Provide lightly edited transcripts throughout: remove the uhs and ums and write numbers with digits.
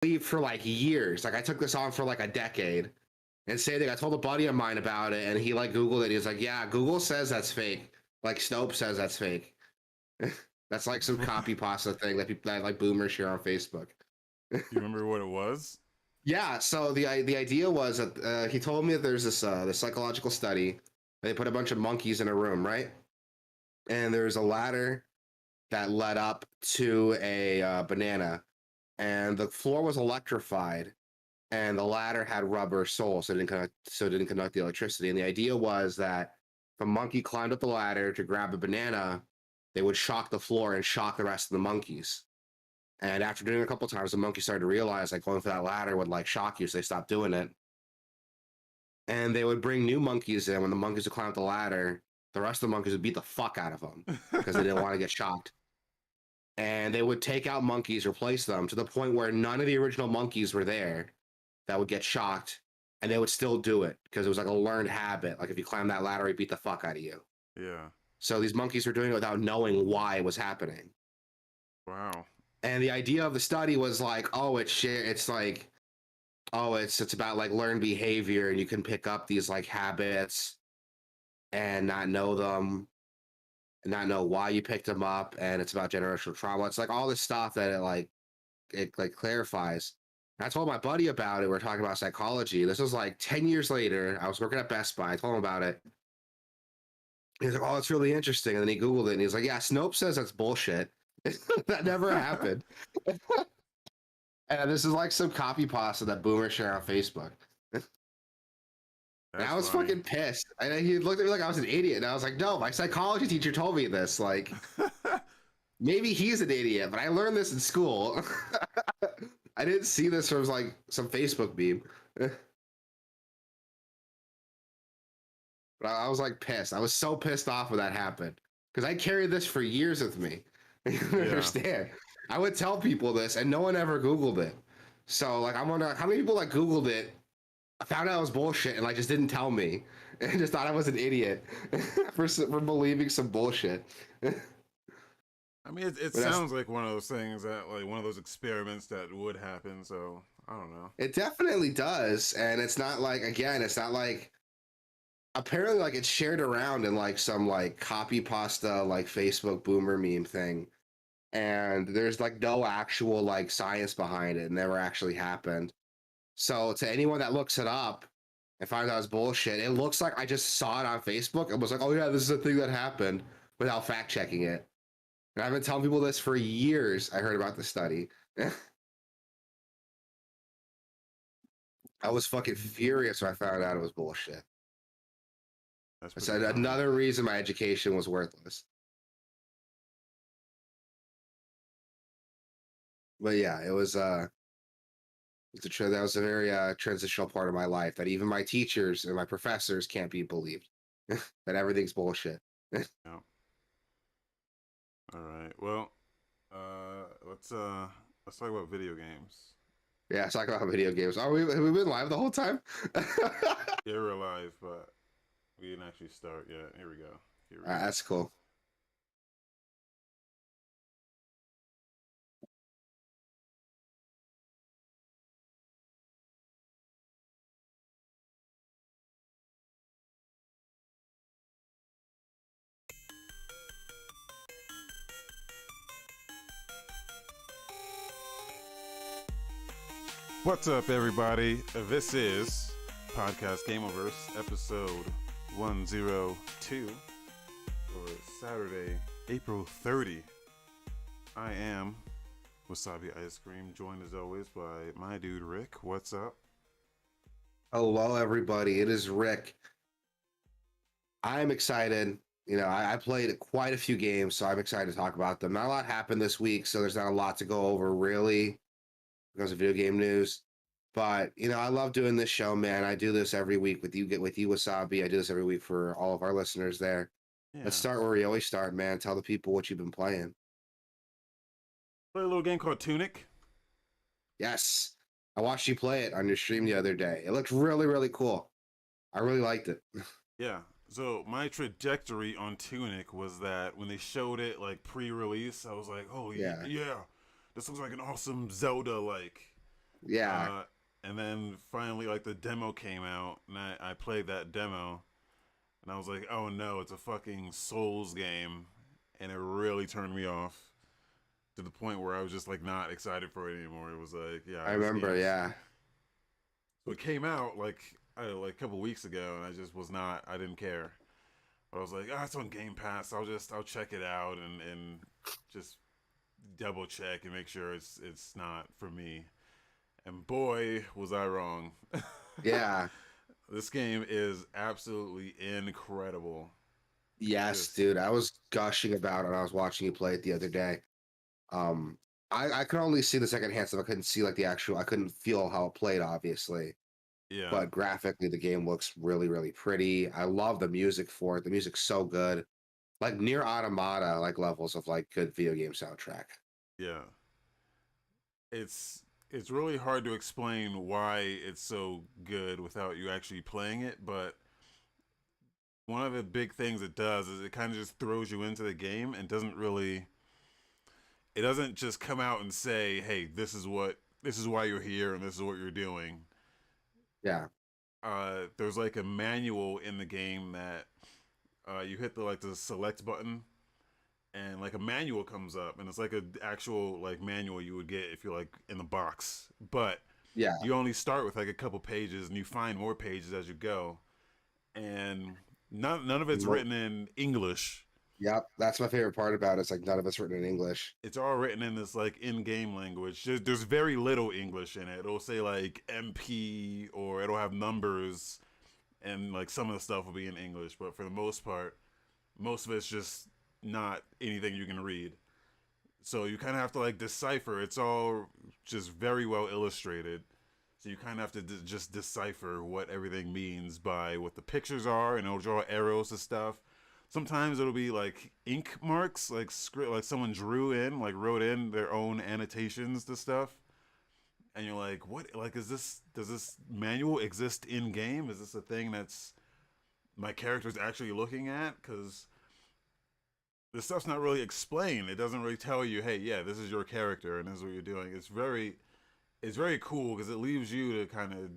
believed for like years. Like I took this on for like a decade. And same thing, I told a buddy of mine about it, and he like Googled it. He was like, "Yeah, Google says that's fake. Like Snopes says that's fake. That's like some copy pasta thing that people that like boomers share on Facebook." You remember what it was? Yeah. So the idea was that he told me that there's this psychological study. They put a bunch of monkeys in a room, right? And there's a ladder that led up to a banana, and the floor was electrified, and the ladder had rubber soles, so it didn't conduct the electricity. And the idea was that if a monkey climbed up the ladder to grab a banana, they would shock the floor and shock the rest of the monkeys. And after doing it a couple of times, the monkey started to realize like going for that ladder would like shock you, so they stopped doing it. And they would bring new monkeys in. When the monkeys would climb up the ladder, the rest of the monkeys would beat the fuck out of them because they didn't want to get shocked. And they would take out monkeys, replace them to the point where none of the original monkeys were there that would get shocked, and they would still do it because it was like a learned habit. Like if you climb that ladder, it beat the fuck out of you. Yeah. So these monkeys were doing it without knowing why it was happening. Wow. And the idea of the study was like, oh, it's shit. It's like, oh, it's about like learned behavior, and you can pick up these like habits and not know them, and not know why you picked them up, and it's about generational trauma. It's like all this stuff that it clarifies. And I told my buddy about it. We're talking about psychology. This was like 10 years later. I was working at Best Buy. I told him about it. He's like, oh, that's really interesting. And then he Googled it, and he's like, yeah, Snopes says that's bullshit. That never happened. And this is like some copy pasta that boomers share on Facebook. And I was funny. fucking pissed. And he looked at me like I was an idiot. And I was like, no, my psychology teacher told me this. Like, maybe he's an idiot, but I learned this in school. I didn't see this from like some Facebook meme. But I was like pissed. I was so pissed off when that happened because I carried this for years with me. You understand? I would tell people this, and no one ever Googled it. So like, I'm wondering how many people like Googled it, found out it was bullshit, and like just didn't tell me, and just thought I was an idiot for believing some bullshit. I mean, it sounds like one of those things that, like, one of those experiments that would happen. So I don't know. It definitely does, and it's not like, again, it's not like, apparently like it's shared around in like some like copy pasta like Facebook boomer meme thing, and there's like no actual like science behind it. It never actually happened. So to anyone that looks it up and finds out it's bullshit, it looks like I just saw it on Facebook and was like, oh yeah, this is a thing that happened, without fact checking it. And I've been telling people this for years. I heard about the study. I was fucking furious when I found out it was bullshit. I said another reason my education was worthless. But yeah, it was that was a very transitional part of my life that even my teachers and my professors can't be believed. That everything's bullshit. Yeah. All right. Well, let's talk about video games. Yeah, let's talk about video games. Have we been live the whole time? Yeah, we're live, but we didn't actually start yet. Here we go. That's cool. What's up, everybody? This is Podcast Gameoverse, episode 102 for Saturday, April 30. I am Wasabi Ice Cream, joined as always by my dude Rick. What's up? Hello, everybody. It is Rick. I'm excited. You know, I played quite a few games, so I'm excited to talk about them. Not a lot happened this week, so there's not a lot to go over, really, because of video game news. But, you know, I love doing this show, man. I do this every week with you, Wasabi. I do this every week for all of our listeners there. Yeah. Let's start where we always start, man. Tell the people what you've been playing. Play a little game called Tunic. Yes. I watched you play it on your stream the other day. It looked really, really cool. I really liked it. Yeah. So my trajectory on Tunic was that when they showed it like pre-release, I was like, oh yeah, this looks like an awesome Zelda like Yeah, Uh, and then finally, like the demo came out, and I played that demo, and I was like, oh no, it's a fucking Souls game, and it really turned me off to the point where I was just like not excited for it anymore. It was like, yeah, I this remember. game's. Yeah, So it came out like a couple weeks ago, and I just was not. I didn't care. But I was like, it's on Game Pass. I'll check it out and just double check and make sure it's not for me. And boy, was I wrong. yeah. This game is absolutely incredible. Yes, Just dude. I was gushing about it. I was watching you play it the other day. Um, I could only see the second hand stuff. I couldn't see like the actual. I couldn't feel how it played, obviously. yeah, But graphically, the game looks really, really pretty. I love the music for it. The music's so good. Like near Automata, like levels of like good video game soundtrack. yeah. It's really hard to explain why it's so good without you actually playing it, but one of the big things it does is it kind of just throws you into the game and doesn't really it doesn't just come out and say, "Hey, this is why you're here and this is what you're doing." Yeah, There's like a manual in the game that you hit the select button and like a manual comes up and it's like a actual like manual you would get if you're like in the box, but yeah, you only start with like a couple pages and you find more pages as you go, and none of it's Mo- written in English. yep. That's my favorite part about it. It's like none of it's written in English. It's all written in this like in-game language. There's very little English in it. It'll say like MP or it'll have numbers, and like some of the stuff will be in English, but for the most part, most of it's just not anything you can read. So you kind of have to like decipher. It's all just very well illustrated. So you kind of have to just decipher what everything means by what the pictures are, and it'll draw arrows to stuff. Sometimes it'll be like ink marks, like script, like someone drew in, like wrote in their own annotations to stuff, and you're like, what? Like, is this? Does this manual exist in game? Is this a thing that's my character's actually looking at? Because this stuff's not really explained. It doesn't really tell you, hey, yeah, this is your character and this is what you're doing. It's very cool because it leaves you to kind of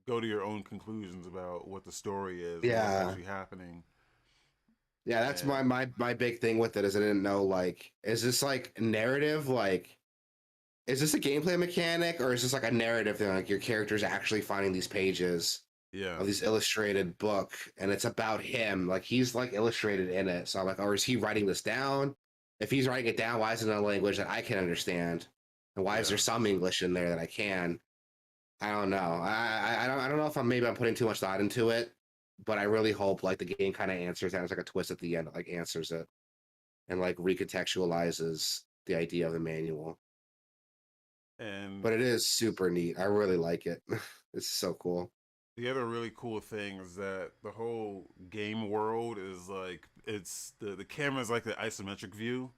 go to your own conclusions about what the story is and what's Yeah, actually happening. yeah. That's And my big thing with it is I didn't know like is this like narrative like is this a gameplay mechanic or is this like a narrative thing like your character's actually finding these pages yeah, of these illustrated book and it's about him like he's like illustrated in it so I'm like or is he writing this down if he's writing it down why is it in a language that I can understand and why is there yeah. some English in there that I can I don't know I don't know if I'm putting too much thought into it but I really hope like the game kind of answers that it's like a twist at the end that like answers it and like recontextualizes the idea of the manual And but it is super neat I really like it it's so cool the other really cool thing is that the whole game world is like it's the camera is like the isometric view,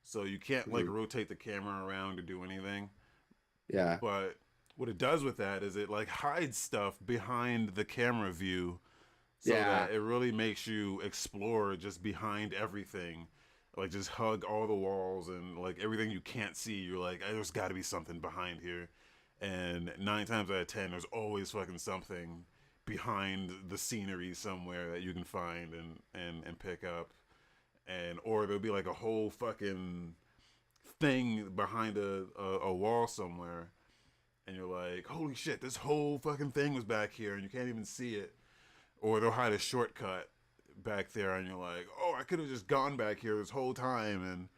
so you can't like Mhm. rotate the camera around to do anything. Yeah. But what it does with that is it like hides stuff behind the camera view, so Yeah. that it really makes you explore just behind everything, like just hug all the walls and like everything you can't see. You're like, there's got to be something behind here, and 9 times out of 10, there's always fucking something behind the scenery somewhere that you can find and pick up, and or there'll be like a whole fucking thing behind a wall somewhere, and you're like, holy shit, this whole fucking thing was back here, and you can't even see it. Or they'll hide a shortcut back there, and you're like, oh, I could have just gone back here this whole time, and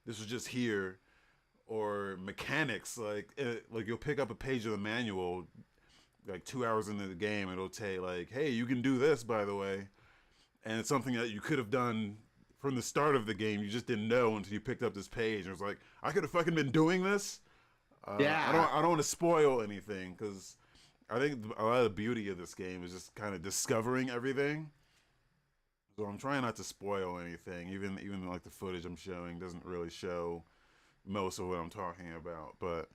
this was just here. Or mechanics, like you'll pick up a page of the manual, like 2 hours into the game, it'll say like, hey, you can do this, by the way, and it's something that you could have done from the start of the game. You just didn't know until you picked up this page. And it was like, I could have fucking been doing this. Yeah. I don't want to spoil anything because I think a lot of the beauty of this game is just kind of discovering everything. So I'm trying not to spoil anything. Even like the footage I'm showing doesn't really show most of what I'm talking about. But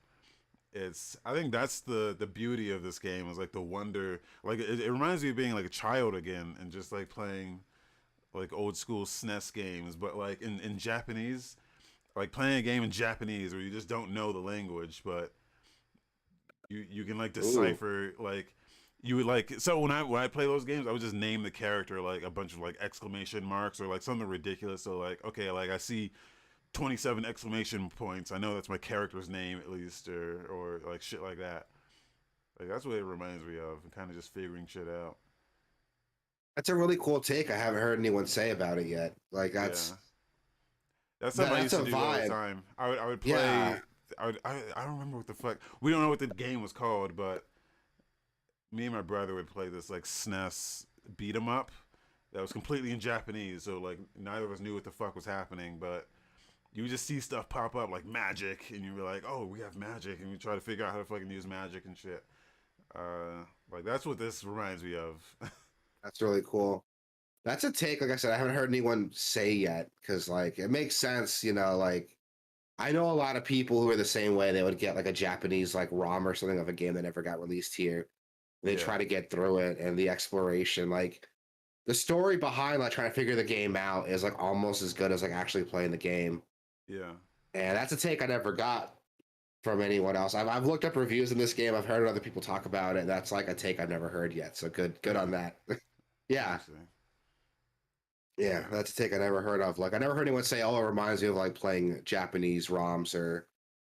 it's I think that's the beauty of this game is like the wonder. Like it reminds me of being like a child again and just like playing like old school SNES games, but like in Japanese, like playing a game in Japanese where you just don't know the language, but You can like Ooh. decipher like you would like so when I play those games, I would just name the character like a bunch of like exclamation marks or like something ridiculous. So like okay, like I see 27 exclamation points. I know that's my character's name at least, or like shit like that. Like that's what it reminds me of, and kind of just figuring shit out. That's a really cool take. I haven't heard anyone say about it yet. Like Yeah, that's that, something I that's used a to do all the vibe. time. I would play. Yeah. I don't remember what the fuck. We don't know what the game was called, but me and my brother would play this like SNES beat 'em up that was completely in Japanese. So like neither of us knew what the fuck was happening, but you just see stuff pop up like magic, and you were like, "Oh, we have magic," and you try to figure out how to fucking use magic and shit. Like that's what this reminds me of. That's really cool. That's a take. Like I said, I haven't heard anyone say yet because like it makes sense. Like I know a lot of people who are the same way. They would get like a Japanese like ROM or something of a game that never got released here. They Yeah, try to get through it and the exploration, like the story behind like trying to figure the game out is like almost as good as like actually playing the game. yeah, And that's a take I never got from anyone else. I've looked up reviews in this game. I've heard other people talk about it. That's like a take I've never heard yet. So good on really that. Yeah. interesting. Yeah, that's a take I never heard of. Like I never heard anyone say, "Oh, it reminds me of like playing Japanese ROMs or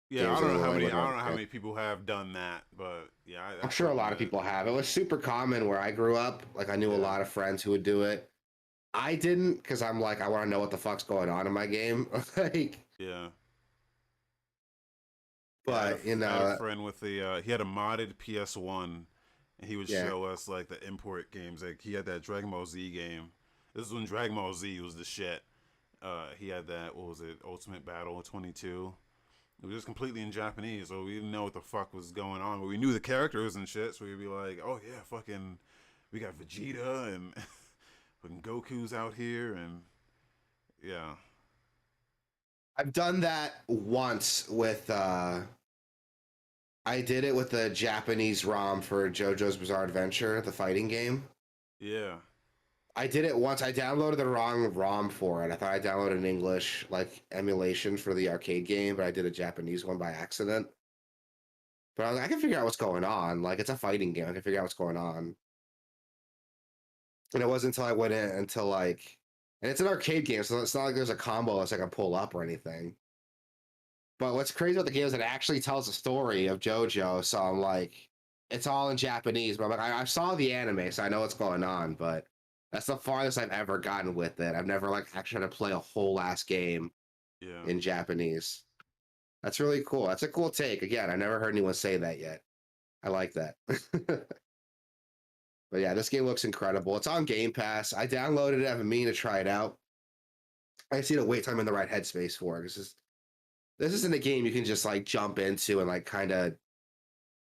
Yeah, games in another I language." don't know how many people have done that, but yeah, I'm that's sure a something lot of that people have. It was super common where I grew up. Like I knew a yeah, lot of friends who would do it. I didn't because I'm like I want to know what the fuck's going on in my game. Like, yeah. Yeah, but I had a friend with the he had a modded PS1, and he would yeah. show us like the import games. Like he had that Dragon Ball Z game. This is when Dragon Ball Z was the shit. He had that, what was it, Ultimate Battle 22. It was just completely in Japanese, so we didn't know what the fuck was going on. But we knew the characters and shit, so we'd be like, "Oh yeah, fucking, we got Vegeta and fucking Goku's out here," and yeah, I've done that once with I did it with the Japanese ROM for JoJo's Bizarre Adventure, the fighting game. yeah, I did it once. I downloaded the wrong ROM for it. I thought I downloaded an English like emulation for the arcade game, but I did a Japanese one by accident. But I was like, I can figure out what's going on. Like it's a fighting game. I can figure out what's going on. And it wasn't until I went in until like, and it's an arcade game, so it's not like there's a combo that's like a pull up or anything. But what's crazy about the game is that it actually tells a story of JoJo. So I'm like, it's all in Japanese, but I'm like, I saw the anime, so I know what's going on. But that's the farthest I've ever gotten with it. I've never like actually had to play a whole ass game yeah. in Japanese. That's really cool. That's a cool take. Again, I never heard anyone say that yet. I like that. But yeah, this game looks incredible. It's on Game Pass. I downloaded it. I've been meaning to try it out. I just need to wait till I'm in the right headspace for it. This isn't a game you can just like jump into and like kind of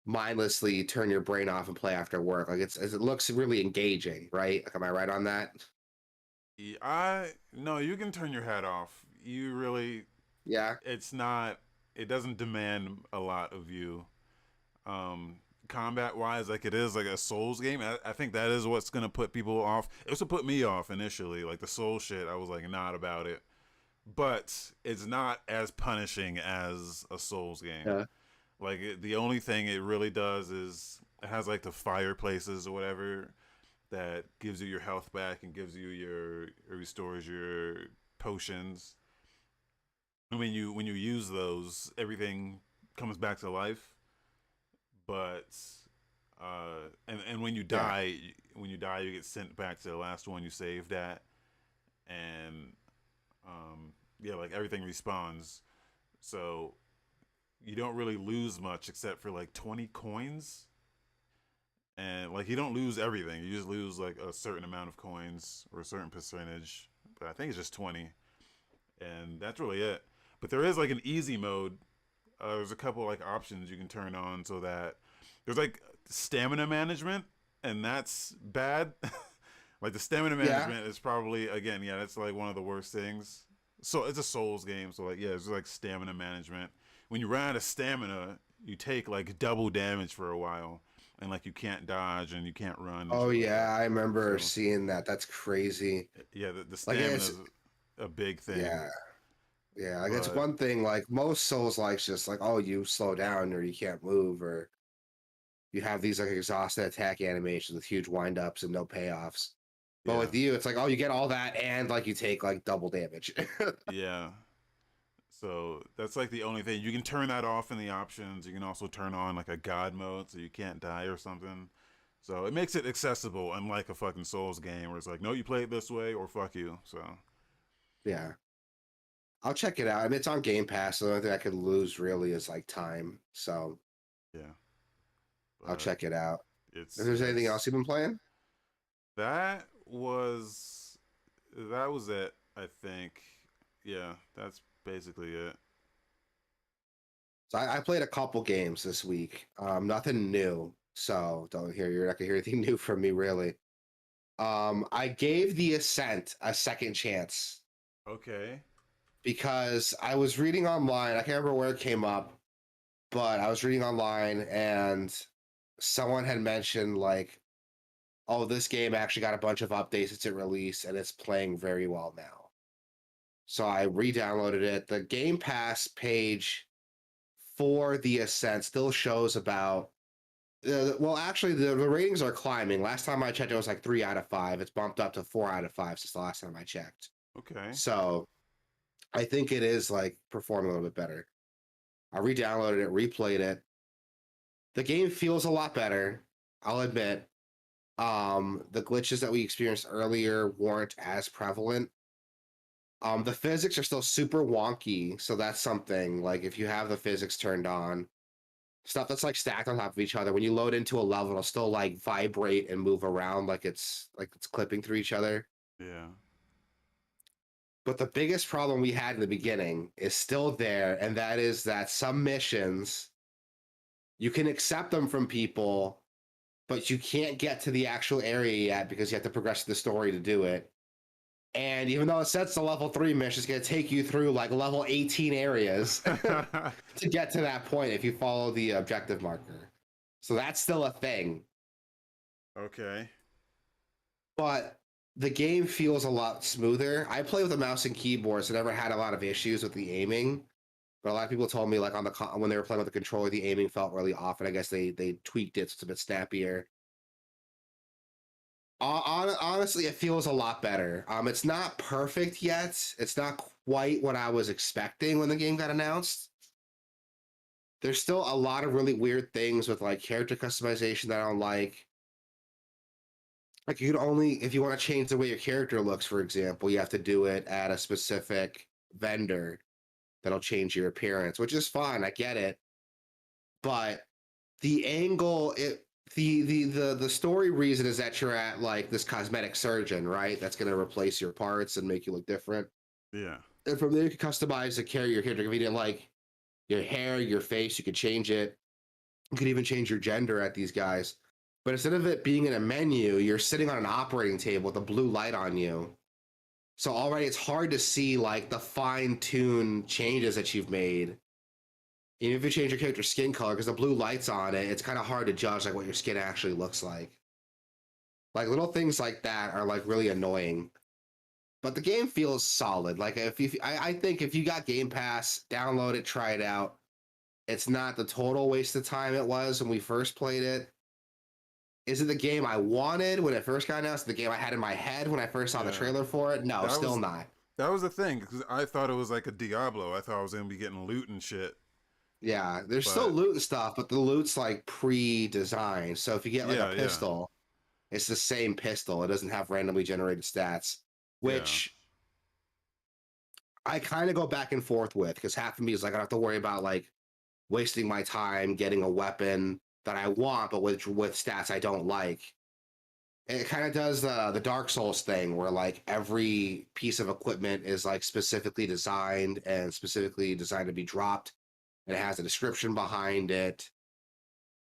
mindlessly turn your brain off and play after work. Like it looks really engaging, right? Like, am I right on that? I no, you can turn your head off. You really, Yeah. it's not. It doesn't demand a lot of you. Combat wise, like it is like a Souls game. I think that is what's gonna put people off. It was to put me off initially, like the Soul shit. I was like not about it, but it's not as punishing as a Souls game. Yeah. Like the only thing it really does is it has like the fireplaces or whatever that gives you your health back and gives you your, it restores your potions. And when you use those, everything comes back to life. But and Yeah. when you die, you get sent back to the last one you saved at, and yeah, like everything respawns. So you don't really lose much except for like 20 coins, and like you don't lose everything. You just lose like a certain amount of coins or a certain percentage. But I think it's just 20, and that's really it. But there is like an easy mode. There's a couple like options you can turn on so that there's like stamina management, and that's bad. Like the stamina Yeah. management is probably, again, yeah, that's like one of the worst things. So it's a Souls game, so like yeah, it's like stamina management. When you run out of stamina, you take like double damage for a while, and like you can't dodge and you can't run and Oh shit like that. yeah, I remember So seeing that. That's crazy. yeah, the Like stamina it's is a big thing, yeah. Yeah, like it's but one thing like most Souls likes just like, oh, you slow down or you can't move or you have these like exhausted attack animations with huge wind-ups and no payoffs. But Yeah. with you, it's like, oh, you get all that and like you take like double damage. Yeah. So that's like the only thing. You can turn that off in the options. You can also turn on like a god mode so you can't die or something. So it makes it accessible, unlike a fucking Souls game where it's like, no, you play it this way or fuck you. So Yeah. I'll check it out. I mean, it's on Game Pass, so the only thing I could lose really is like time. So yeah, I'll but check it out. If it's there's yeah, anything else you've been playing, that was it. I think. Yeah, that's basically it. so I played a couple games this week. Nothing new. So don't hear you're not gonna hear anything new from me really. I gave The Ascent a second chance Okay. because I was reading online. I can't remember where it came up, but I was reading online and someone had mentioned like, oh, this game actually got a bunch of updates since it released and it's playing very well now. So I re-downloaded it. The Game Pass page for The Ascent still shows about well, actually, the ratings are climbing. Last time I checked, it was like 3 out of 5. It's bumped up to 4 out of 5 since the last time I checked. Okay. So I think it is like performing a little bit better. I re-downloaded it, replayed it. The game feels a lot better. I'll admit. The glitches that we experienced earlier weren't as prevalent. The physics are still super wonky, so that's something. Like if you have the physics turned on, stuff that's like stacked on top of each other, when you load into a level, it'll still like vibrate and move around like it's clipping through each other. Yeah. But the biggest problem we had in the beginning is still there, and that is that some missions you can accept them from people, but you can't get to the actual area yet because you have to progress the story to do it. And even though it sets the level 3 mission, it's going to take you through like level 18 areas to get to that point if you follow the objective marker. So that's still a thing. Okay. But the game feels a lot smoother. I play with a mouse and keyboard, so I never had a lot of issues with the aiming. But a lot of people told me like on the when they were playing with the controller, the aiming felt really off, and I guess they tweaked it so it's a bit snappier. Honestly, it feels a lot better. It's not perfect yet. It's not quite what I was expecting when the game got announced. There's still a lot of really weird things with like character customization that I don't like. Like you can only, if you want to change the way your character looks, for example, you have to do it at a specific vendor that'll change your appearance, which is fine. I get it. But the angle, the story reason is that you're at like this cosmetic surgeon, right? That's going to replace your parts and make you look different. Yeah. And from there, you can customize your character. If you didn't like your hair, your face, you could change it. You could even change your gender at these guys. But instead of it being in a menu, you're sitting on an operating table with a blue light on you. So already it's hard to see like the fine-tuned changes that you've made. Even if you change your character's skin color, because the blue light's on it, it's kind of hard to judge like what your skin actually looks like. Like little things like that are like really annoying. But the game feels solid. Like I think if you got Game Pass, download it, try it out. It's not the total waste of time it was when we first played it. Is it the game I wanted when it first got announced? The game I had in my head when I first saw the trailer for it? No, That still was- not. That was the thing, because I thought it was like a Diablo. I thought I was gonna be getting loot and shit. Yeah, there's still loot and stuff, but the loot's like pre-designed. So if you get like a pistol, it's the same pistol. It doesn't have randomly generated stats, which I kind of go back and forth with, because half of me is like, I don't have to worry about like wasting my time getting a weapon that I want, but with stats I don't like. And it kind of does the Dark Souls thing where like every piece of equipment is like specifically designed to be dropped, and it has a description behind it.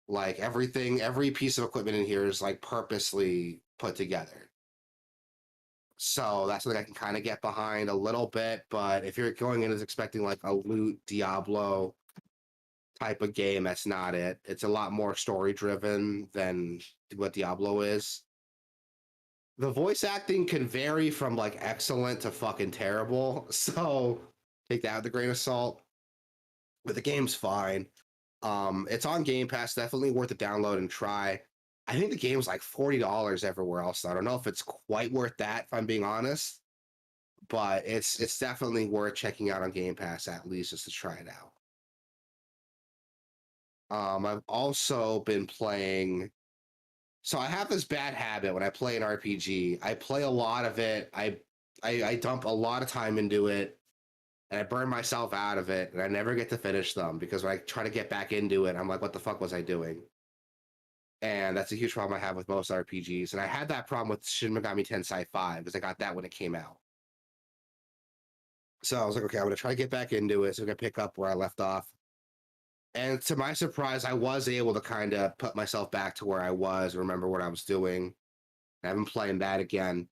Like everything, every piece of equipment in here is like purposely put together. So that's something I can kind of get behind a little bit. But if you're going in as expecting like a loot Diablo type of game, that's not it. It's a lot more story driven than what Diablo is. The voice acting can vary from like excellent to fucking terrible. So take that with a grain of salt. But the game's fine. It's on Game Pass, definitely worth a download and try. I think the game's like $40 everywhere else. So I don't know if it's quite worth that, if I'm being honest, but it's definitely worth checking out on Game Pass at least just to try it out. I've also been playing. So I have this bad habit when I play an RPG. I play a lot of it. I dump a lot of time into it, and I burn myself out of it, and I never get to finish them because when I try to get back into it, I'm like, what the fuck was I doing? And that's a huge problem I have with most RPGs. And I had that problem with Shin Megami Tensei 5 because I got that when it came out. So I was like, okay, I'm gonna try to get back into it. So I'm gonna pick up where I left off. And to my surprise, I was able to kind of put myself back to where I was, remember what I was doing. I've been playing that again.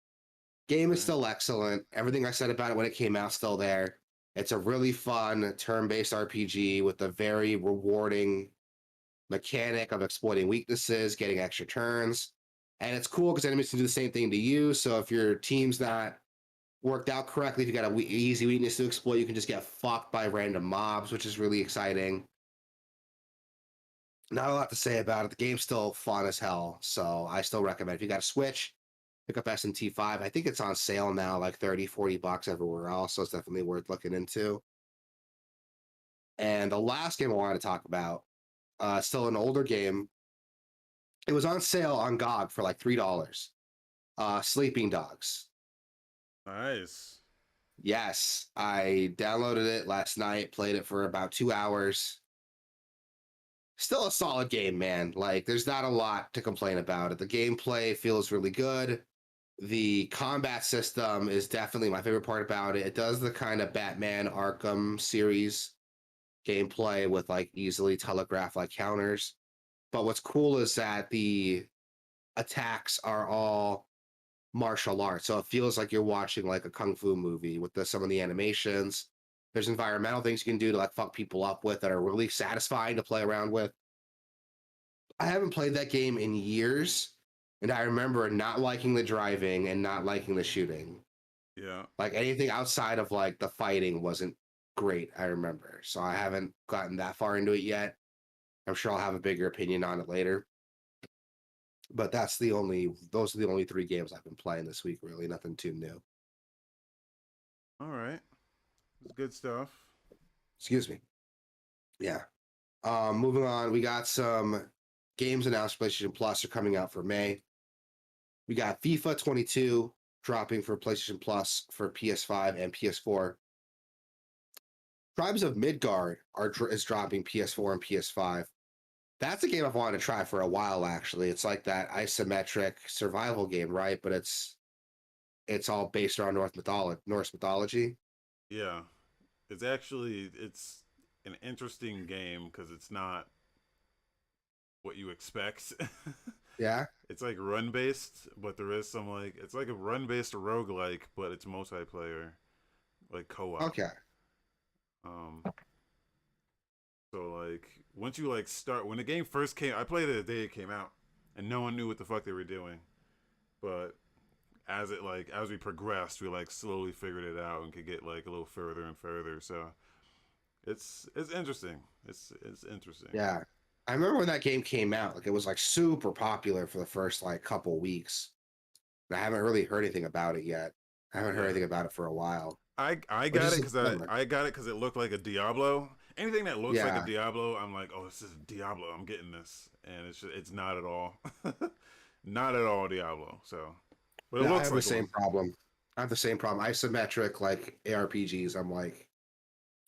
Game is Right. still excellent. Everything I said about it when it came out still there. It's a really fun turn-based RPG with a very rewarding mechanic of exploiting weaknesses, getting extra turns. And it's cool because enemies can do the same thing to you. So if your team's not worked out correctly, if you got a easy weakness to exploit, you can just get fucked by random mobs, which is really exciting. Not a lot to say about it. The game's still fun as hell, so I still recommend. If you got a Switch, pick up SMT5. I think it's on sale now, like 30, $40 everywhere else, so it's definitely worth looking into. And the last game I wanted to talk about, still an older game. It was on sale on GOG for like $3. Sleeping Dogs. Nice. Yes, I downloaded it last night, played it for about 2 hours. Still a solid game, man. Like, there's not a lot to complain about it. The gameplay feels really good. The combat system is definitely my favorite part about it. It does the kind of Batman Arkham series gameplay with like easily telegraph like counters. But what's cool is that the attacks are all martial arts. So it feels like you're watching like a kung fu movie with some of the animations. There's environmental things you can do to like fuck people up with that are really satisfying to play around with. I haven't played that game in years, and I remember not liking the driving and not liking the shooting. Yeah. Like anything outside of like the fighting wasn't great, I remember. So I haven't gotten that far into it yet. I'm sure I'll have a bigger opinion on it later. But those are the only three games I've been playing this week, really. Nothing too new. All right. It's good stuff. Excuse me. Yeah. Moving on, we got some games announced. PlayStation Plus are coming out for May. We got FIFA 22 dropping for PlayStation Plus for PS5 and PS4. Tribes of Midgard is dropping PS4 and PS5. That's a game I've wanted to try for a while. Actually, it's like that isometric survival game, right? But it's all based around Norse mythology. Yeah. It's an interesting game because it's not what you expect. Yeah. It's like run based, but there is some like it's like a run based roguelike, but it's multiplayer, like co-op. Okay. Um so like once you like start when the game first came, I played it the day it came out and no one knew what the fuck they were doing. But as we progressed, we like slowly figured it out and could get like a little further and further. So it's interesting. It's interesting. Yeah. I remember when that game came out, like it was like super popular for the first like couple weeks. And I haven't really heard anything about it yet. I haven't heard Yeah. anything about it for a while, I which got is it a because bummer. I got it because it looked like a Diablo. Anything that looks like a Yeah. Diablo, I'm like, oh, this is Diablo. I'm getting this, and it's not at all, not at all Diablo. So, but it Yeah, I looks have the like same one. problem. I have the same problem. Isometric like ARPGs. I'm like,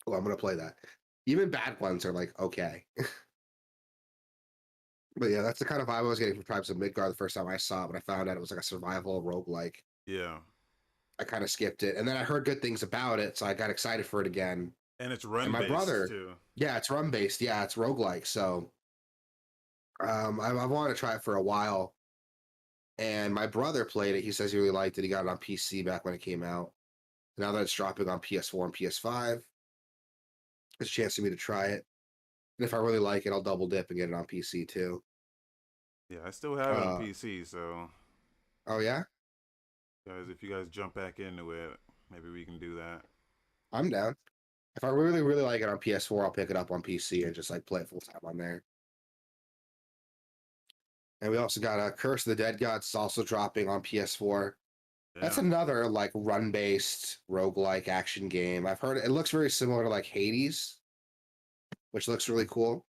oh, I'm gonna play that. Even bad ones are like okay. But yeah, that's the kind of vibe I was getting from Tribes of Midgard the first time I saw it. When I found out it was like a survival roguelike, Yeah, I kind of skipped it. And then I heard good things about it, so I got excited for it again. and it's And run my based brother, too. yeah, it's run based. Yeah, it's roguelike. So I've wanted to try it for a while. And my brother played it. He says he really liked it. He got it on PC back when it came out. Now that it's dropping on PS4 and PS5, there's a chance for me to try it. And if I really like it, I'll double dip and get it on PC too. Yeah, I still have it on Uh, PC. So, oh yeah, guys, if you guys jump back into it, maybe we can do that. I'm down. If I really, really like it on PS4, I'll pick it up on PC and just like play it full time on there. And we also got Curse of the Dead Gods also dropping on PS4. That's Yeah. another like run-based roguelike action game. I've heard it looks very similar to like Hades, which looks really cool.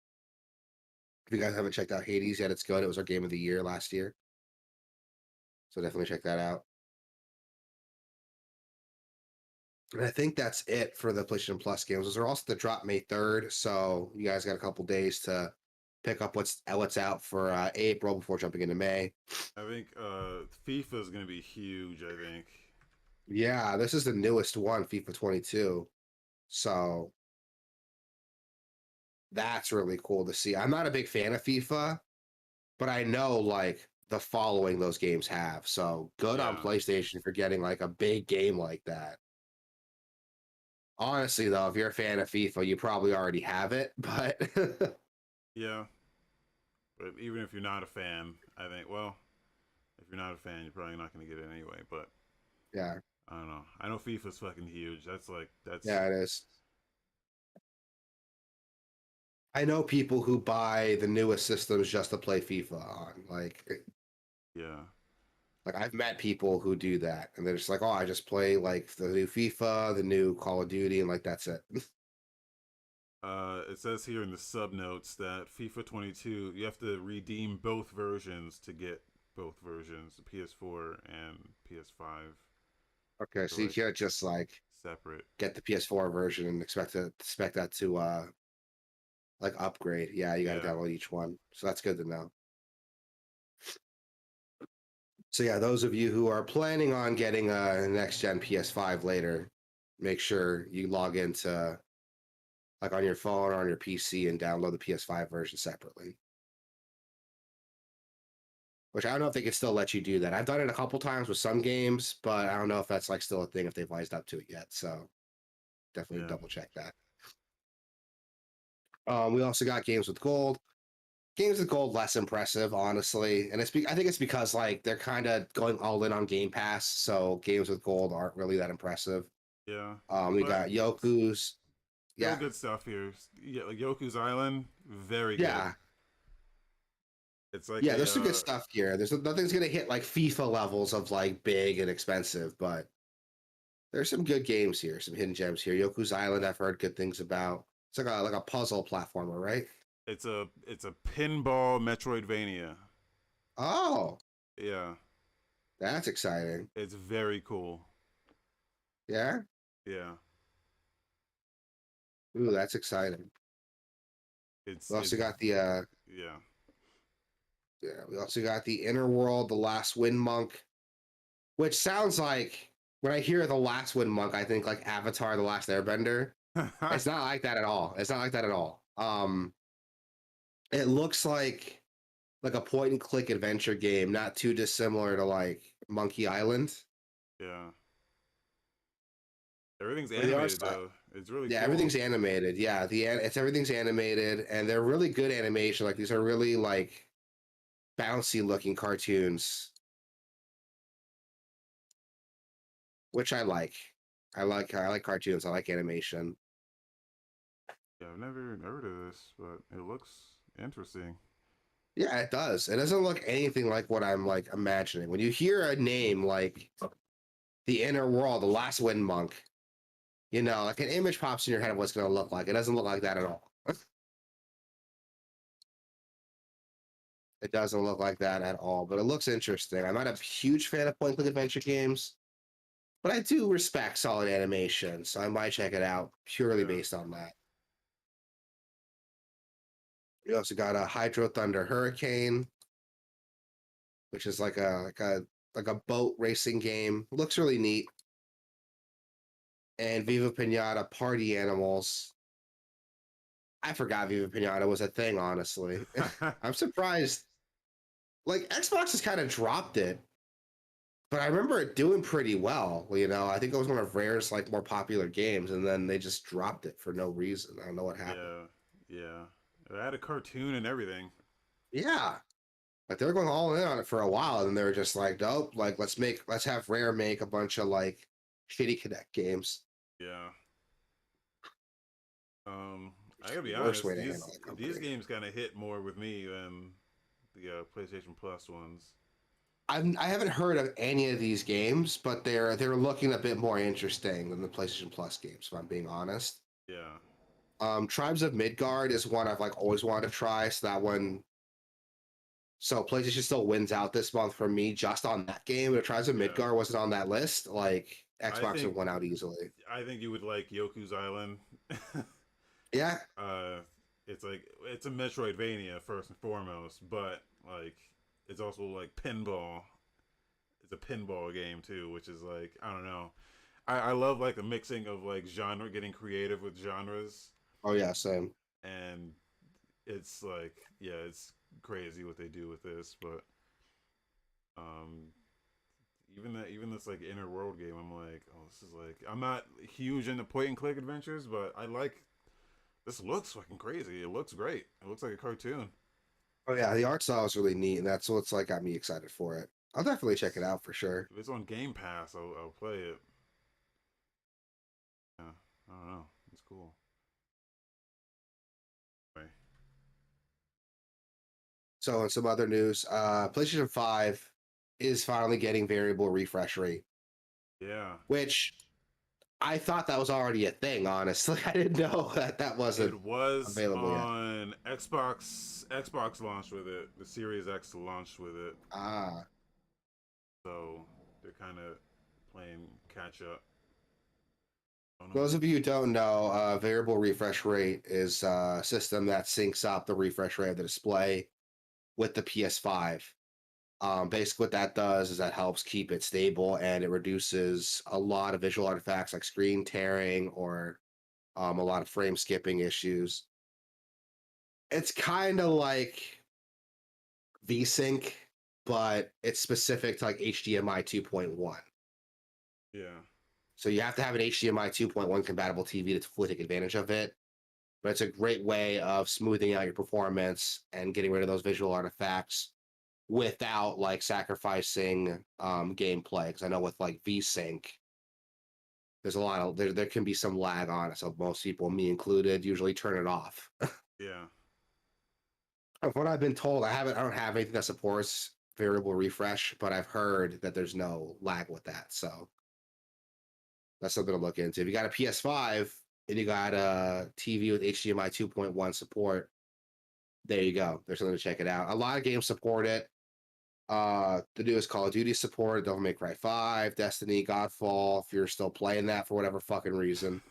If you guys haven't checked out Hades yet, it's good. It was our game of the year last year. So definitely check that out. And I think that's it for the PlayStation Plus games. Those are also the drop May 3rd. So you guys got a couple days to pick up what's out for April before jumping into May. I think FIFA is going to be huge, I think. Yeah, this is the newest one, FIFA 22. So that's really cool to see. I'm not a big fan of FIFA, but I know like the following those games have. So good on Yeah. PlayStation for getting like a big game like that. Honestly, though, if you're a fan of FIFA, you probably already have it, but Yeah. But even if you're not a fan, I think, well, if you're not a fan, you're probably not going to get it anyway. But yeah, I don't know. I know FIFA's fucking huge. That's. yeah, it is. I know people who buy the newest systems just to play FIFA on. Yeah. Like I've met people who do that, and they're just like, "Oh, I just play like the new FIFA, the new Call of Duty, and like that's it." It says here in the sub notes that FIFA 22, you have to redeem both versions to get both versions, the PS4 and PS5. Okay, So so you like can't just like separate. get the PS4 version and expect that to like upgrade. Yeah, you got to Yeah. download each one, so that's good to know. So yeah, those of you who are planning on getting a next gen PS5 later, make sure you log into like on your phone or on your PC and download the PS5 version separately. Which I don't know if they can still let you do that. I've done it a couple times with some games, but I don't know if that's like still a thing if they've wised up to it yet. So definitely Yeah. double check that. We also got games with gold. Games with gold less impressive, honestly, and I think it's because like they're kind of going all in on Game Pass, so games with gold aren't really that impressive. Yeah. We But got Yoku's. still Yeah, good stuff here. Yeah, like Yoku's Island, very good. yeah, It's like yeah. a There's some good stuff here. There's nothing's gonna hit like FIFA levels of like big and expensive, but there's some good games here, some hidden gems here. Yoku's Island, I've heard good things about. It's like a puzzle platformer, right? it's a pinball Metroidvania. Oh, Yeah. that's exciting. It's very cool. Yeah. Yeah. Ooh, that's exciting. We also It's got the yeah. yeah, we also got the Inner World, the Last Wind Monk, which sounds like when I hear the Last Wind Monk, I think like Avatar: The Last Airbender. It's not like that at all. It's not like that at all. It looks like a point and click adventure game, not too dissimilar to like Monkey Island. Yeah. Everything's But they are, animated though. It's really yeah, cool. everything's animated. Yeah, it's everything's animated, and they're really good animation. Like these are really like bouncy looking cartoons, which I like. I like cartoons. I like animation. Yeah, I've never heard of this, but it looks interesting. Yeah, it does. It doesn't look anything like what I'm like imagining. When you hear a name like the Inner World, the Last Wind Monk, you know, like an image pops in your head of what's going to look like. It doesn't look like that at all. It doesn't look like that at all, but it looks interesting. I'm not a huge fan of point-click adventure games, but I do respect solid animation, so I might check it out purely Yeah. based on that. We also got a Hydro Thunder Hurricane, which is like a boat racing game. Looks really neat. And Viva Pinata Party Animals. I forgot Viva Pinata was a thing, honestly. I'm surprised. Like Xbox has kind of dropped it, but I remember it doing pretty well. You know, I think it was one of Rare's like more popular games, and then they just dropped it for no reason. I don't know what happened. Yeah. Yeah. It had a cartoon and everything. Yeah, like they were going all in on it for a while, and they were just like, nope, like let's have Rare make a bunch of like shitty Connect games. Yeah. I gotta be Worst honest. way to handle These a these company. games kind of hit more with me than the PlayStation Plus ones. I haven't heard of any of these games, but they're looking a bit more interesting than the PlayStation Plus games, if I'm being honest. Yeah, Tribes of Midgard is one I've like always wanted to try. So that one, so PlayStation still wins out this month for me just on that game. If Tribes of yeah. Midgard wasn't on that list, like I Xbox would think have won out easily. I think you would like Yoku's Island. Yeah, uh, it's a Metroidvania first and foremost, but like it's also like pinball. It's a pinball game too, which is like I don't know. I love like the mixing of like genre, getting creative with genres, oh yeah, same. and it's like yeah, it's crazy what they do with this. But um, even this like inner world game, I'm like, oh, this is like I'm not huge into point and click adventures, but I like this. Looks fucking crazy. It looks great. It looks like a cartoon. Oh yeah, the art style is really neat, and that's what's like got me excited for it. I'll definitely check it It's, out for sure. if it's on Game Pass, I'll play it. Yeah, I don't know. It's cool. Right. So, in some other news, PlayStation 5 is finally getting variable refresh rate, Yeah, which I thought that was already a thing, honestly. I didn't know that that wasn't it was available yet. on Xbox. Xbox launched with it. The Series X launched with it. Ah, So they're kind of playing catch up. I don't know. those of you who don't know, variable refresh rate is a system that syncs up the refresh rate of the display with the PS5. Basically, what that does is that helps keep it stable and it reduces a lot of visual artifacts like screen tearing or a lot of frame skipping issues. It's kind of like VSync, but it's specific to like HDMI 2.1. Yeah, So you have to have an HDMI 2.1 compatible TV to fully take advantage of it. But it's a great way of smoothing out your performance and getting rid of those visual artifacts without like sacrificing gameplay. Because I know with like VSync, there's a lot of there can be some lag on it. So most people, me included, usually turn it off. yeah. From what I've been told, I don't have anything that supports variable refresh, but I've heard that there's no lag with that. So that's something to look into. If you got a PS5 and you got a TV with HDMI 2.1 support, there you go. There's something to check it out. A lot of games support it. The newest Call of Duty support, Devil May Cry 5, Destiny, Godfall, if you're still playing that for whatever fucking reason.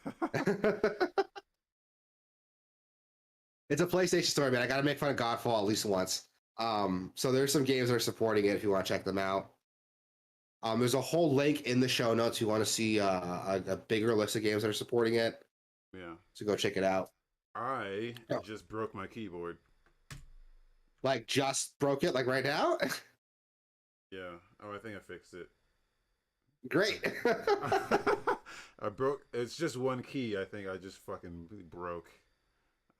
It's a PlayStation story, man. I gotta make fun of Godfall at least once. So there's some games that are supporting it if you want to check them out. There's a whole link in the show notes if you want to see a bigger list of games that are supporting it. Yeah. So go check it out. I Oh, just broke my keyboard. like just broke it like right now? Yeah. Oh, I think I fixed it. Great. I broke. It's just one key. I think I just fucking broke.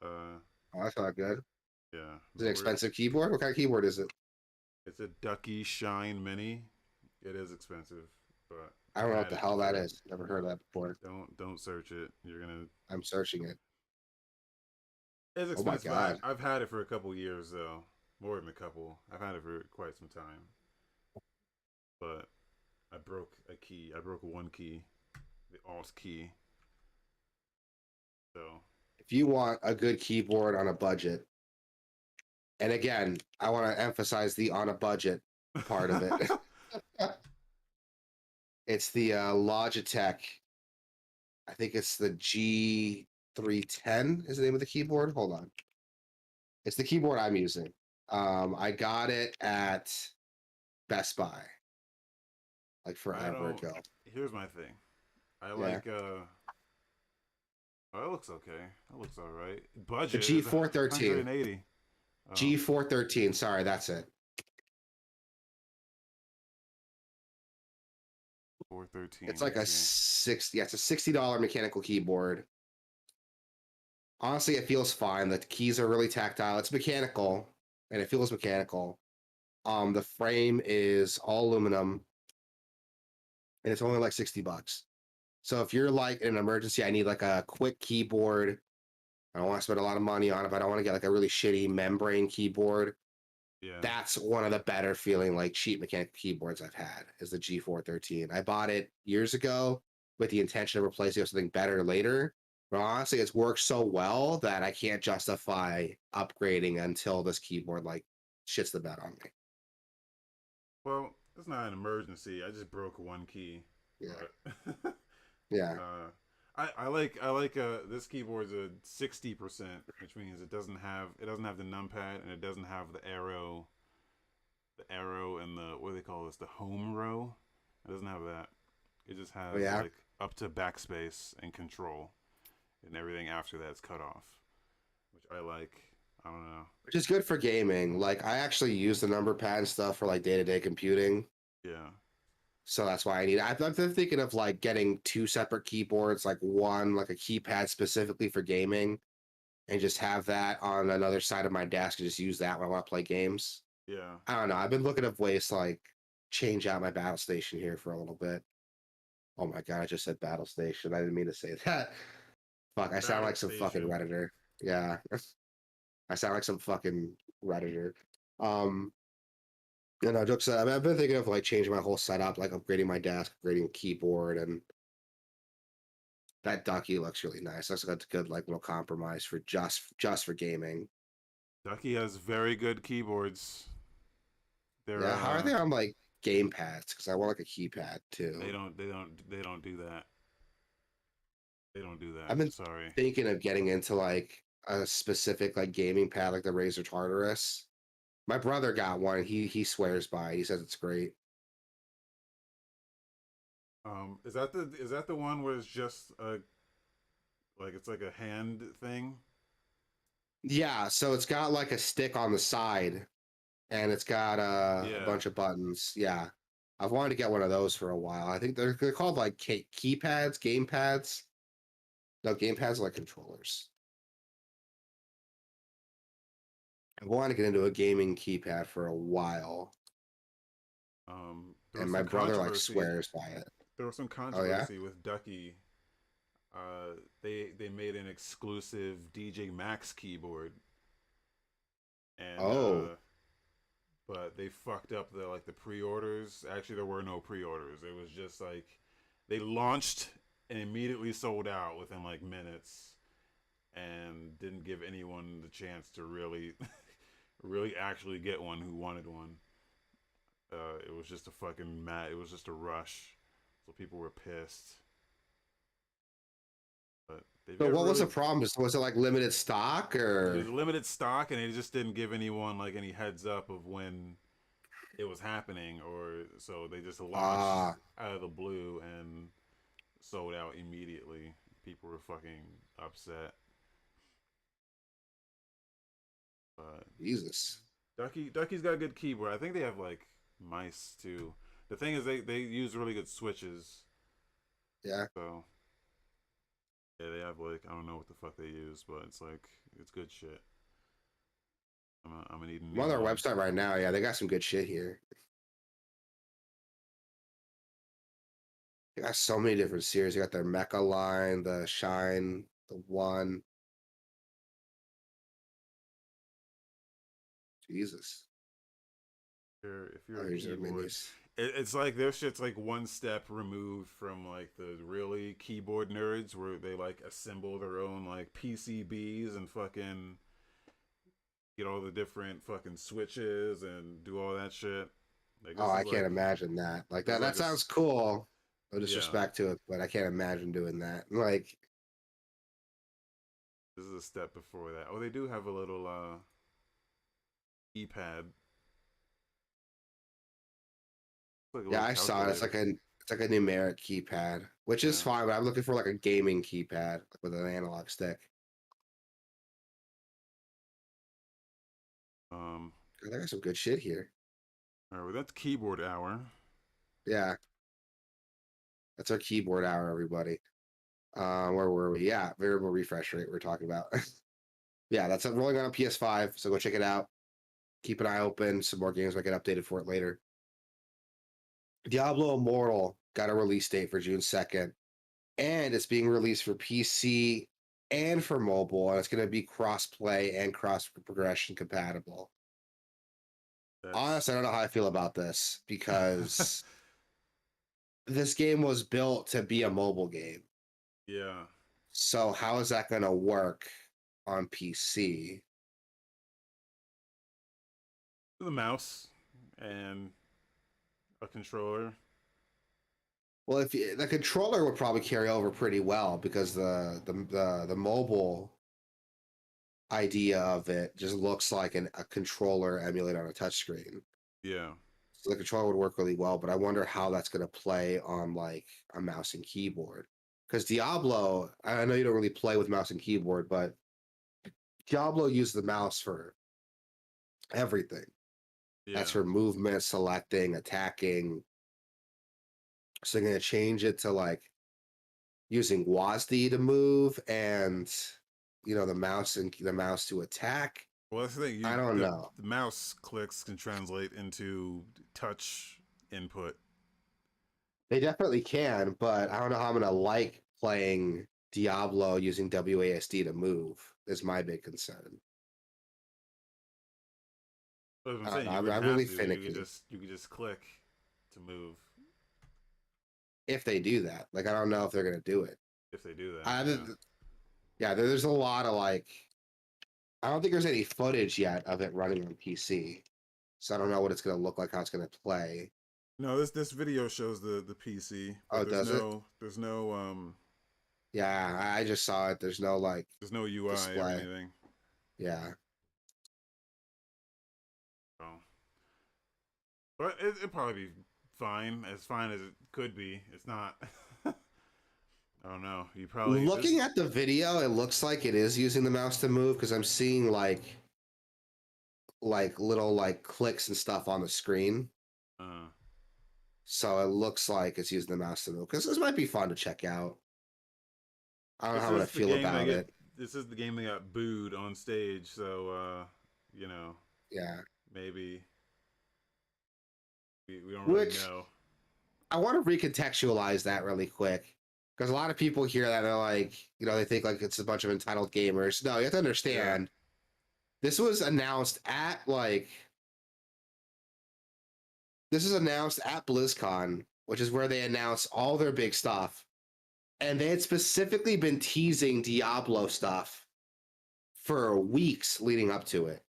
Uh, Oh, that's not good. yeah. Is it an expensive keyboard? What kind of keyboard is it? It's a Ducky Shine Mini. It is expensive, but I I've don't know what had the it hell that for. is. Never heard of that before. Don't search it. You're gonna. I'm searching it. It's Oh my expensive. god. I've had it for a couple years though. More than a couple. I've had it for quite some time. But I broke a key. I broke one key, the Alt key. So If you want a good keyboard on a budget, and again, I want to emphasize the on a budget part of it. It's the Logitech. I think it's the G310 is the name of the keyboard. Hold on. It's the keyboard I'm using. I got it at Best Buy like I forever don't. ago. Here's my thing. I Yeah. like. Oh, it looks okay. It looks all right. The Budget is G413. 180. Oh, G413. Sorry, that's it. 413. It's like Let's a see. 60. Yeah, it's a $60 mechanical keyboard. Honestly, it feels fine. The keys are really tactile. It's mechanical, and it feels mechanical. The frame is all aluminum, and it's only like $60. So if you're like in an emergency, I need like a quick keyboard I don't want to spend a lot of money on it, but I don't want to get like a really shitty membrane keyboard. Yeah. That's one of the better feeling like cheap mechanical keyboards I've had is the G413. I bought it years ago with the intention of replacing it with something better later. But honestly, it's worked so well that I can't justify upgrading until this keyboard like shits the bed on me. Well, it's not an emergency. I just broke one key. Yeah. But Yeah. I like this keyboard's a 60%, which means it doesn't have the numpad and it doesn't have the arrow and the what do they call this, the home row. It doesn't have that. It just has Yeah. like up to backspace and control, and everything after that's cut off, which I like. I don't know. Which is good for gaming. Like I actually use the number pad and stuff for like day-to-day computing. Yeah. So that's why I need it. I've been thinking of like getting two separate keyboards, like one like a keypad specifically for gaming, and just have that on another side of my desk and just use that when I want to play games. Yeah. I don't know. I've been looking at ways to like change out my battle station here for a little bit. Oh my god, I just said battle station. I didn't mean to say that. Fuck, I sound Battle like some fucking station. redditor. Yeah. I sound like some fucking redditor. You know, jokes aside, I've been thinking of like changing my whole setup, like upgrading my desk, upgrading keyboard, and that ducky looks really nice. That's a good like little compromise for just for gaming. Ducky has very good keyboards. They're Yeah, how are they on like game pads? Because I want like a keypad too. they don't do that. They don't do I've that. been Sorry. thinking of getting into like a specific like gaming pad, like the Razer Tartarus. My brother got one. He swears by it. He says it's great. Is that the one where it's just a like it's like a hand thing? Yeah, so it's got like a stick on the side, and it's got a Yeah. bunch of buttons. Yeah, I've wanted to get one of those for a while. I think they're called like keypads, game pads. No, game pads are like controllers. I wanted to get into a gaming keypad for a while, There and was my some brother like controversy. swears by it. There was some Oh yeah? controversy with Ducky. They made an exclusive DJ Max keyboard, and Oh, but they fucked up the pre-orders. Actually, there were no pre-orders. It was just like they launched and immediately sold out within like minutes, and didn't give anyone the chance to really, really actually get one who wanted one. It was just a fucking It was just a rush, so people were pissed. But they've so got what was really the problem? Was it like limited stock it was or? limited stock, and they just didn't give anyone like any heads up of when it was happening, or so they just launched Ah, out of the blue and sold out immediately. People were fucking upset. But Jesus. Ducky's got a good keyboard. I think they have like mice too. The thing is they use really good switches. Yeah. So yeah, they have like I don't know what the fuck they use, but it's good shit. I'm gonna need a I'm on new their one. website right now. Yeah, they got some good shit here. They got so many different series. They got their Mecha line, the Shine, the One. Jesus. If you're Oh, a here's their keyboard, minis. it's like their shit's like one step removed from like the really keyboard nerds where they like assemble their own like PCBs and fucking get all the different fucking switches and do all that shit. Like Oh, I can't imagine that. Like this that. is That like sounds cool. No yeah, disrespect to it, but I can't imagine doing that. Like, this is a step before that. Oh, they do have a little e-pad. It's like a yeah, little I saw it. calculator. It's like a numeric keypad, which is Yeah. fine. But I'm looking for like a gaming keypad like with an analog stick. Um. God, they got some good shit here. All right. Well, that's keyboard hour. Yeah, that's our keyboard hour, everybody. Where were we? Yeah, variable refresh rate we're talking about. Yeah, that's rolling on PS5, so go check it out. Keep an eye open. Some more games might get updated for it later. Diablo Immortal got a release date for June 2nd, and it's being released for PC and for mobile, and it's going to be cross-play and cross-progression compatible. Honestly, I don't know how I feel about this because this game was built to be a mobile game. Yeah. So how is that going to work on PC? The mouse and a controller. Well, if the controller would probably carry over pretty well because the mobile idea of it just looks like a controller emulated on a touchscreen. Yeah. So the controller would work really well, but I wonder how that's going to play on like a mouse and keyboard. Because Diablo, I know you don't really play with mouse and keyboard, but Diablo used the mouse for everything. Yeah. That's for movement, selecting, attacking. So they're going to change it to like using WASD to move and the mouse to attack. Well, that's the thing. I don't know. The mouse clicks can translate into touch input. They definitely can, but I don't know how I'm gonna like playing Diablo using WASD to move. Is my big concern. That's what I'm saying. I'm really finicky. You could just click to move. If they do that, like I don't know if they're gonna do it. If they do that, yeah, there's a lot of like. I don't think there's any footage yet of it running on PC, so I don't know what it's gonna look like, how it's gonna play. No, this video shows the PC. Oh, does it? There's no Yeah, I just saw it. There's no like. There's no UI display. or anything. Yeah. Oh. But it'd probably be fine as it could be. It's not. I don't know. You probably looking at the video, it looks like it is using the mouse to move because I'm seeing like little like clicks and stuff on the screen. So it looks like it's using the mouse to move because this might be fun to check out. I don't know how I'm gonna feel about it. This is the game that got booed on stage, so yeah, maybe we don't really know. I want to recontextualize that really quick because a lot of people hear that and they're like, they think like it's a bunch of entitled gamers. No, you have to understand. This was announced at BlizzCon, which is where they announce all their big stuff. And they had specifically been teasing Diablo stuff for weeks leading up to it.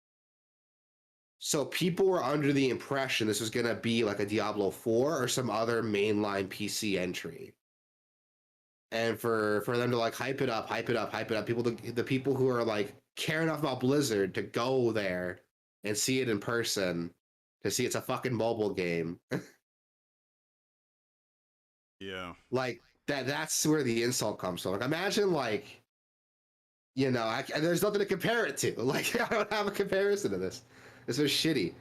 So people were under the impression this was going to be like a Diablo 4 or some other mainline PC entry. And for them to like hype it up, the people who are like care enough about Blizzard to go there and see it in person, to see it's a fucking mobile game. Yeah. Like that's where the insult comes from. Like imagine like, there's nothing to compare it to. Like I don't have a comparison to this. This was shitty.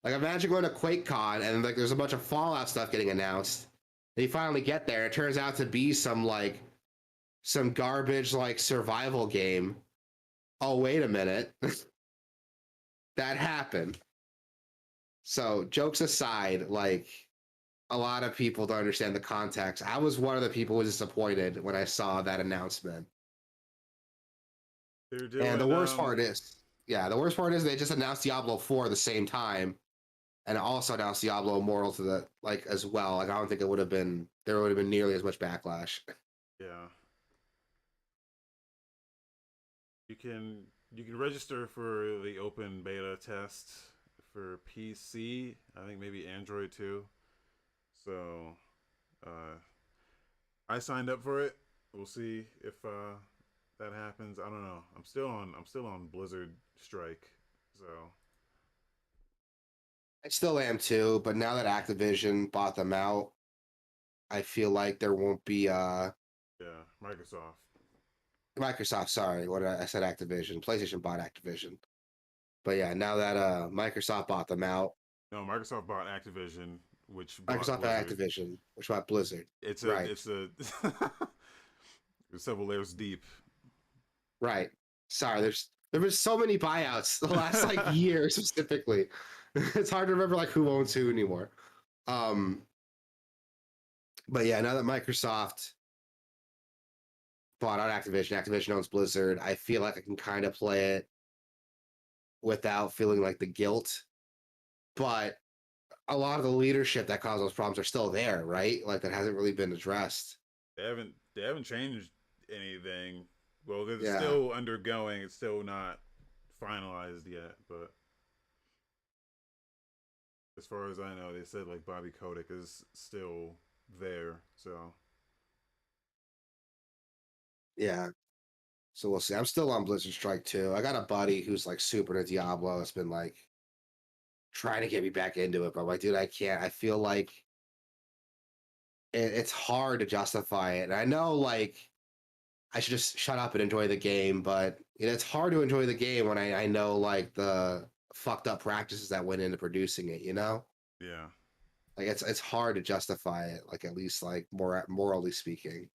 Like imagine going to QuakeCon and like there's a bunch of Fallout stuff getting announced. And you finally get there. It turns out to be some garbage like survival game. Oh, wait a minute. That happened. So jokes aside, like a lot of people don't understand the context. I was one of the people who was disappointed when I saw that announcement. And the worst part is they just announced Diablo 4 at the same time, and also announced Diablo Immortal to the as well. Like I don't think there would have been nearly as much backlash. Yeah. You can register for the open beta test for PC. I think maybe Android too. So, I signed up for it. We'll see if that happens. I don't know. I'm still on Blizzard strike. So I still am too, but now that Activision bought them out, I feel like there won't be Microsoft, sorry. I said Activision. PlayStation bought Activision. But yeah, now that Microsoft bought them out. No, Microsoft bought Activision, which Microsoft bought Activision, which bought Blizzard. It's several layers deep. Right. Sorry, there was so many buyouts the last year specifically. It's hard to remember who owns who anymore. But yeah, now that Microsoft bought out Activision. Activision owns Blizzard. I feel like I can kind of play it without feeling like the guilt. But a lot of the leadership that caused those problems are still there, right? Like that hasn't really been addressed. They haven't changed anything. Well, it's Yeah. still undergoing. It's still not finalized yet, but as far as I know, they said like Bobby Kotick is still there. So Yeah. So we'll see. I'm still on Blizzard Strike too. I got a buddy who's like super into Diablo. It's been like trying to get me back into it, but I'm like, dude, I can't. I feel like it's hard to justify it. And I know like I should just shut up and enjoy the game, but it's hard to enjoy the game when I know like the fucked up practices that went into producing it, you know? yeah. Like it's hard to justify it, like at least like more morally speaking.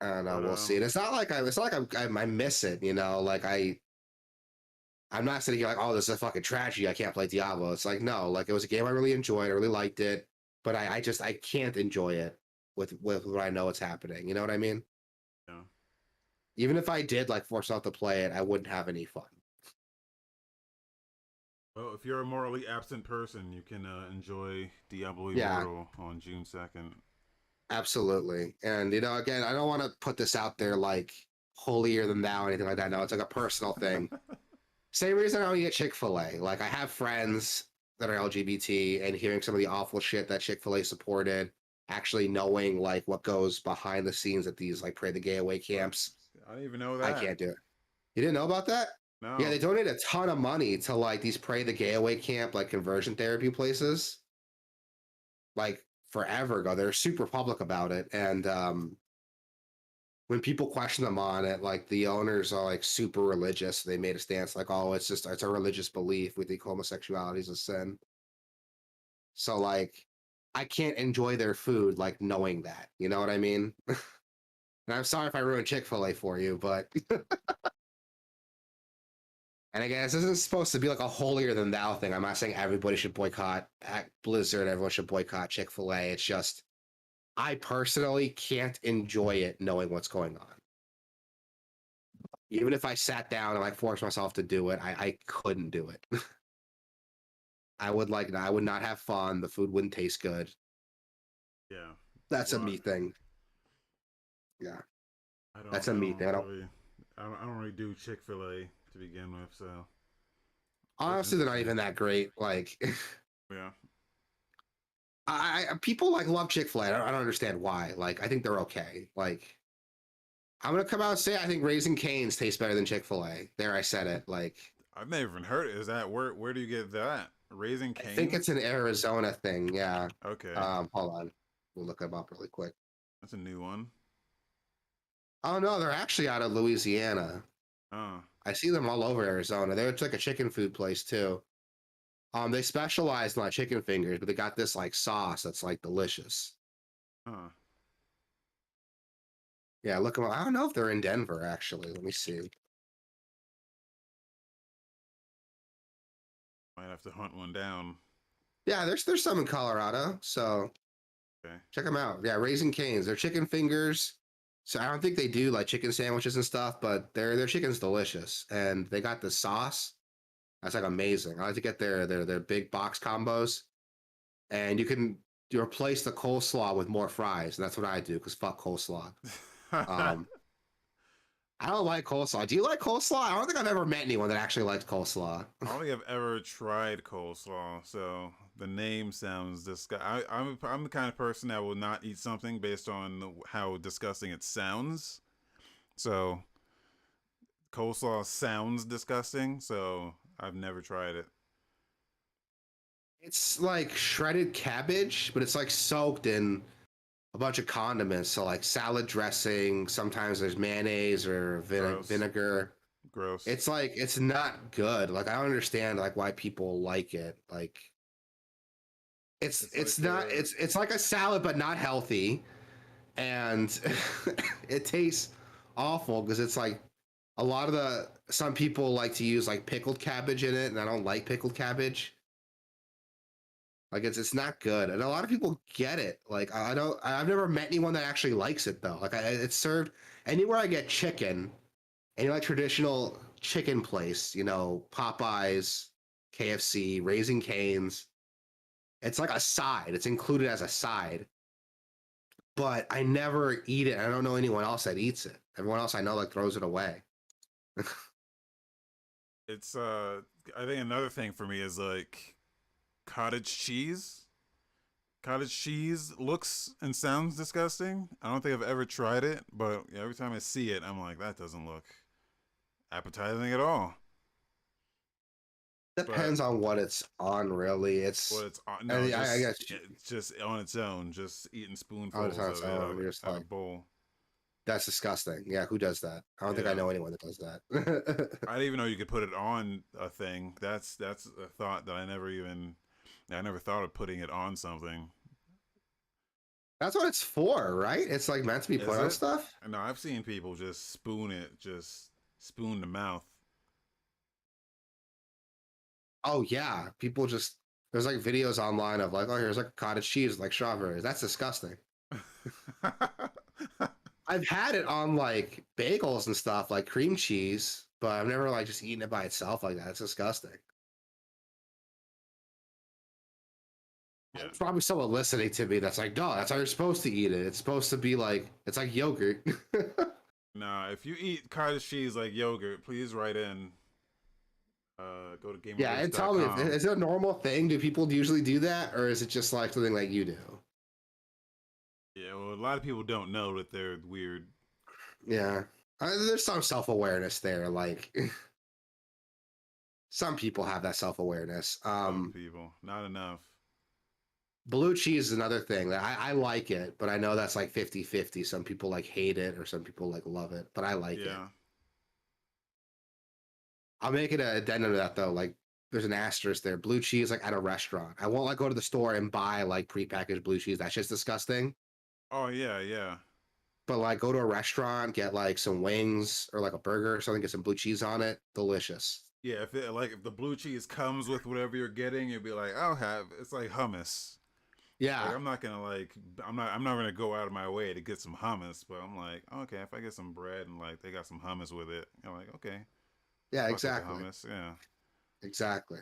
I don't know. But We'll see. And it's not like I miss it, you know. Like I'm not sitting here like, oh, this is a fucking tragedy. I can't play Diablo. It's like no, like it was a game I really enjoyed. I really liked it, but I can't enjoy it with what I know what's happening. You know what I mean? yeah. Even if I did like force myself to play it, I wouldn't have any fun. Well, if you're a morally absent person, you can enjoy Diablo Yeah, Immortal on June 2nd. absolutely. And again, I don't want to put this out there like holier than thou or anything like that. No, it's like a personal thing. Same reason I don't eat Chick-fil-A. Like I have friends that are LGBT and hearing some of the awful shit that Chick-fil-A supported, actually knowing like what goes behind the scenes at these like pray the gay away What? camps. I didn't even know I that. can't do it. You didn't know about that? Yeah, No. they donate a ton of money to like these pray the gay away camp, like conversion therapy places. Like forever ago. They're super public about it. And when people question them on it, like the owners are like super religious. They made a stance like, oh, it's a religious belief. We think homosexuality is a sin. So like I can't enjoy their food like knowing that. You know what I mean? And I'm sorry if I ruined Chick-fil-A for you, but and again, this isn't supposed to be like a holier than thou thing. I'm not saying everybody should boycott Blizzard, everyone should boycott Chick-fil-A. It's just I personally can't enjoy it knowing what's going on. Even if I sat down and like forced myself to do it, I couldn't do it. I would not have fun. The food wouldn't taste good. Yeah. That's a Well, me thing. Yeah, I that's don't. a I me don't thing. I don't. really. I don't really do Chick-fil-A to begin with. So that's Honestly, they're not interesting. even that great. Like, Yeah. I people like love Chick-fil-A. I don't understand why. Like, I think they're okay. Like, I'm gonna come out and say I think Raising Cane's tastes better than Chick-fil-A. There, I said it. Like, I've never even heard it. Is that where do you get that? Raising I think it's an Cane's? Arizona thing. Yeah. Okay. Hold on. We'll look them up really quick. That's a new one. Oh no, they're actually out of Louisiana. Oh. I see them all over Arizona. They're like a chicken food place too. They specialize in like chicken fingers, but they got this like sauce that's like delicious. Huh. Yeah, look them up. I don't know if they're in Denver actually. Let me see. Might have to hunt one down. Yeah, there's some in Colorado, so Okay. check them out. Yeah, Raising Cane's. They're chicken fingers. So I don't think they do like chicken sandwiches and stuff, but their chicken's delicious, and they got the sauce. That's like amazing. I like to get their big box combos, and you replace the coleslaw with more fries, and that's what I do because fuck coleslaw. I Um, I don't like coleslaw. Do you like coleslaw? I don't think I've ever met anyone that actually likes coleslaw. don't think I've ever tried coleslaw, so the name sounds disgusting. I'm the kind of person that will not eat something based on how disgusting it sounds. So coleslaw sounds disgusting, so I've never tried it. It's like shredded cabbage, but it's like soaked in a bunch of condiments. So like salad dressing. Sometimes there's mayonnaise or Gross. vinegar. Gross. It's like it's not good. Like I don't understand like why people like it. Like It's it's like not it's like a salad but not healthy, and it tastes awful because it's like a lot of the some people like to use like pickled cabbage in it, and I don't like pickled cabbage. Like it's not good, and a lot of people get it. Like I don't, I've never met anyone that actually likes it though. Like it's served anywhere I get chicken, any like traditional chicken place, you know, Popeyes, KFC, Raising Cane's. It's like a side. It's included as a side, but I never eat it. I don't know anyone else that eats it. Everyone else I know like throws it away. It's I think another thing for me is like cottage cheese. Cottage cheese looks and sounds disgusting. I don't think I've ever tried it, but every time I see it, I'm like, that doesn't look appetizing at all. But Depends on what it's on, really. well, It's it's no, I just guess it's just on its own, just eating it's spoonfuls on of its it own. You're just out of a like, bowl. that's disgusting. Yeah, who does that? I don't think I Yeah, know anyone that does that. I didn't even know you could put it on a thing. That's a thought that I never thought of putting it on something. That's what it's for, right? It's like meant to be Is put on it? stuff. No, I've seen people just spoon it, just spoon the mouth. Oh yeah, people just there's like videos online of like, oh, here's like cottage cheese, like strawberries. That's disgusting. I've had it on like bagels and stuff, like cream cheese, but I've never like just eaten it by itself like that. It's disgusting. Yeah. There's probably someone listening to me that's like, no, that's how you're supposed to eat it. It's supposed to be like it's like yogurt. Nah, if you eat cottage cheese like yogurt, please write in. Go to Yeah, and tell me, gameovers.com. is it a normal thing? Do people usually do that, or is it just like something like you do? Yeah, well, a lot of people don't know that they're weird. Yeah, there's some self awareness there. Like some people have that self awareness. Some people, not enough. Blue cheese is another thing that I like it, but I know that's like 50-50. Some people like hate it, or some people like love it, but I like it. Yeah. I'll make it an addendum to that though. Like there's an asterisk there. Blue cheese like at a restaurant. I won't like go to the store and buy like prepackaged blue cheese. That's just disgusting. Oh yeah, yeah. But like go to a restaurant, get like some wings or like a burger or something, get some blue cheese on it. Delicious. Yeah, if the blue cheese comes with whatever you're getting, you'd be like, I'll have. It's like hummus. Like Yeah. I'm not gonna like I'm not gonna go out of my way to get some hummus, but I'm like, okay, if I get some bread and like they got some hummus with it, you're like, okay, Yeah, fuck with the exactly. hummus, yeah. Exactly.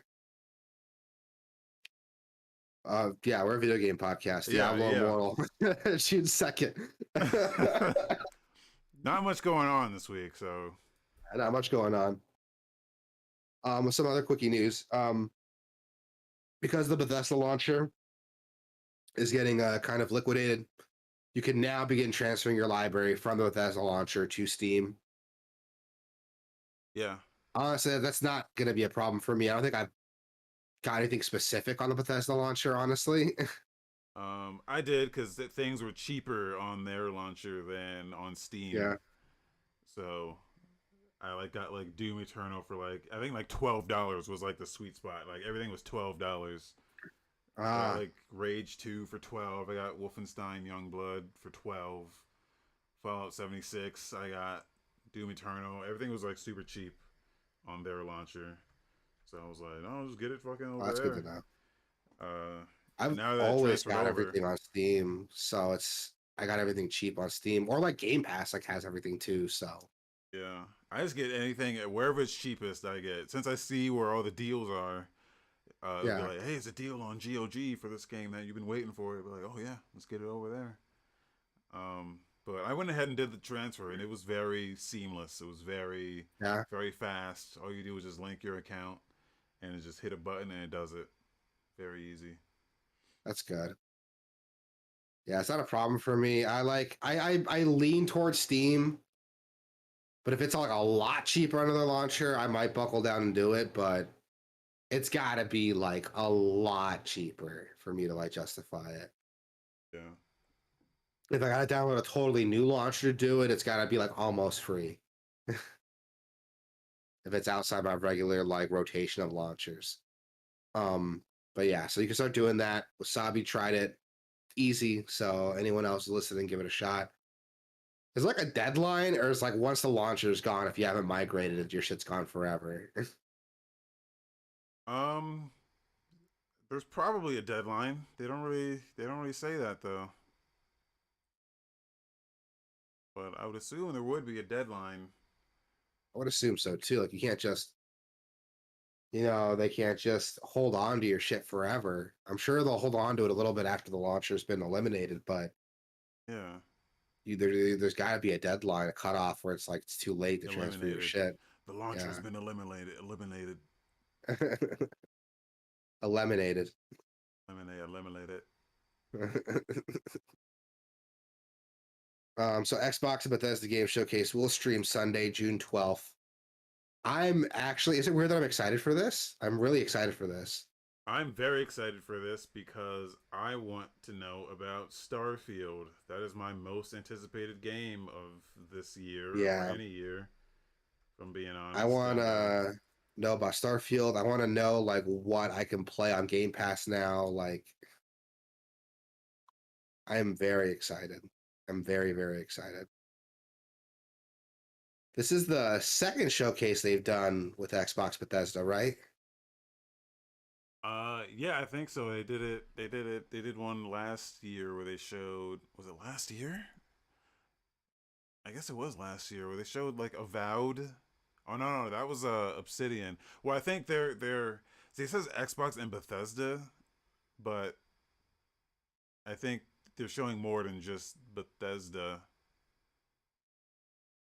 Yeah, we're a video game podcast. Yeah, Diablo yeah. Immortal. June 2nd. Not much going on this week, so Not much going on. With some other quickie news. Because the Bethesda launcher is getting kind of liquidated, you can now begin transferring your library from the Bethesda launcher to Steam. yeah. Honestly, that's not going to be a problem for me. I don't think I've got anything specific on the Bethesda launcher, honestly. I did because things were cheaper on their launcher than on Steam. Yeah. So I like got like Doom Eternal for like I think like $12 was like the sweet spot. Like everything was $12. I got like Rage 2 for 12. I got Wolfenstein Youngblood for 12. Fallout 76. I got Doom Eternal. Everything was like super cheap on their launcher. So I was like, oh, I'll just get it fucking over That's there. good to know. Uh, I've now that always transferred got over, everything on Steam, so I got everything cheap on Steam, or like Game Pass like has everything too. So yeah, I just get anything wherever it's cheapest. I get since I see where all the deals are. It'll be yeah, like, hey, it's a deal on GOG for this game that you've been waiting for. It'll be like, oh yeah, let's get it over there. But I went ahead and did the transfer, and it was very seamless. It was very, yeah, very fast. All you do is just link your account, and it just hit a button and it does it. Very easy. that's good. Yeah, it's not a problem for me. I lean towards Steam, but if it's like a lot cheaper on another launcher, I might buckle down and do it. But it's got to be like a lot cheaper for me to like justify it. Yeah. If I gotta download a totally new launcher to do it, it's gotta be like almost free. If it's outside my regular like rotation of launchers. But yeah, so you can start doing that. Wasabi tried it, easy. So anyone else listening, give it a shot. Is like a deadline, or it's like once the launcher's gone, if you haven't migrated, your shit's gone forever. Um, There's probably a deadline. They don't really say that though. But I would assume there would be a deadline. I would assume so too. Like you can't just, they can't just hold on to your shit forever. I'm sure they'll hold on to it a little bit after the launcher's been eliminated, but Yeah. there's got to be a deadline, a cutoff where it's like it's too late to transfer your Eliminated. shit. The launcher's Yeah. been eliminated. Eliminated. Eliminated. So Xbox and Bethesda Game Showcase will stream Sunday, June 12th. I'm actually, is it weird that I'm excited for this? I'm really excited for this. I'm very excited for this because I want to know about Starfield. That is my most anticipated game of this year or Yeah. any year, if I'm being I honest. want to know about Starfield. I want to know like what I can play on Game Pass now. Like, I am very excited. I'm very, very excited. This is the second showcase they've done with Xbox Bethesda, right? Yeah, I think so. They did one last year where they showed, was it last year? I guess it was last year where they showed like Avowed. Oh no, that was Obsidian. Well, I think they're see, it says Xbox and Bethesda, but I think they're showing more than just Bethesda,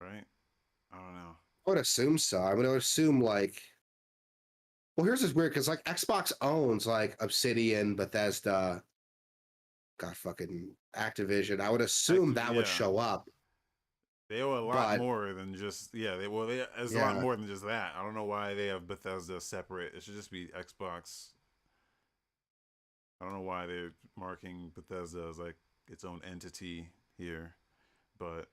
right? I don't know. I would assume so. I would assume like, well, here's this weird because like Xbox owns like Obsidian, Bethesda, God fucking Activision. I would assume that would Yeah, show up, they owe a lot but more than just yeah. They there's a lot yeah, more than just that. I don't know why they have Bethesda separate. It should just be Xbox. I don't know why they're marking Bethesda as like its own entity here, but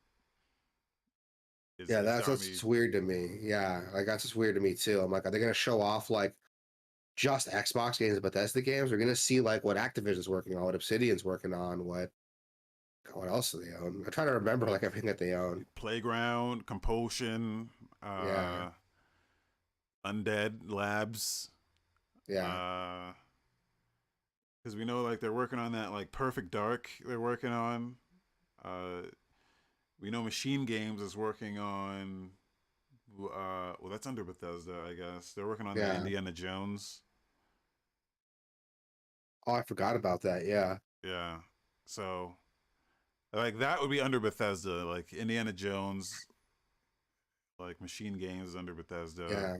yeah, it's that's got that's me. just weird to me. Yeah, like that's just weird to me too. I'm like, are they gonna show off like just Xbox games and Bethesda games? We're gonna see like what Activision's working on, what Obsidian's working on, what else do they own? I'm trying to remember like everything that they own. Playground, Compulsion, Yeah, Undead Labs, yeah. because we know like they're working on that like Perfect Dark. They're working on. Uh, we know Machine Games is working on. Well, that's under Bethesda, I guess. They're working on that Yeah. Indiana Jones. Oh, I forgot about that. Yeah. Yeah, so like that would be under Bethesda. Like Indiana Jones, like Machine Games is under Bethesda. Yeah.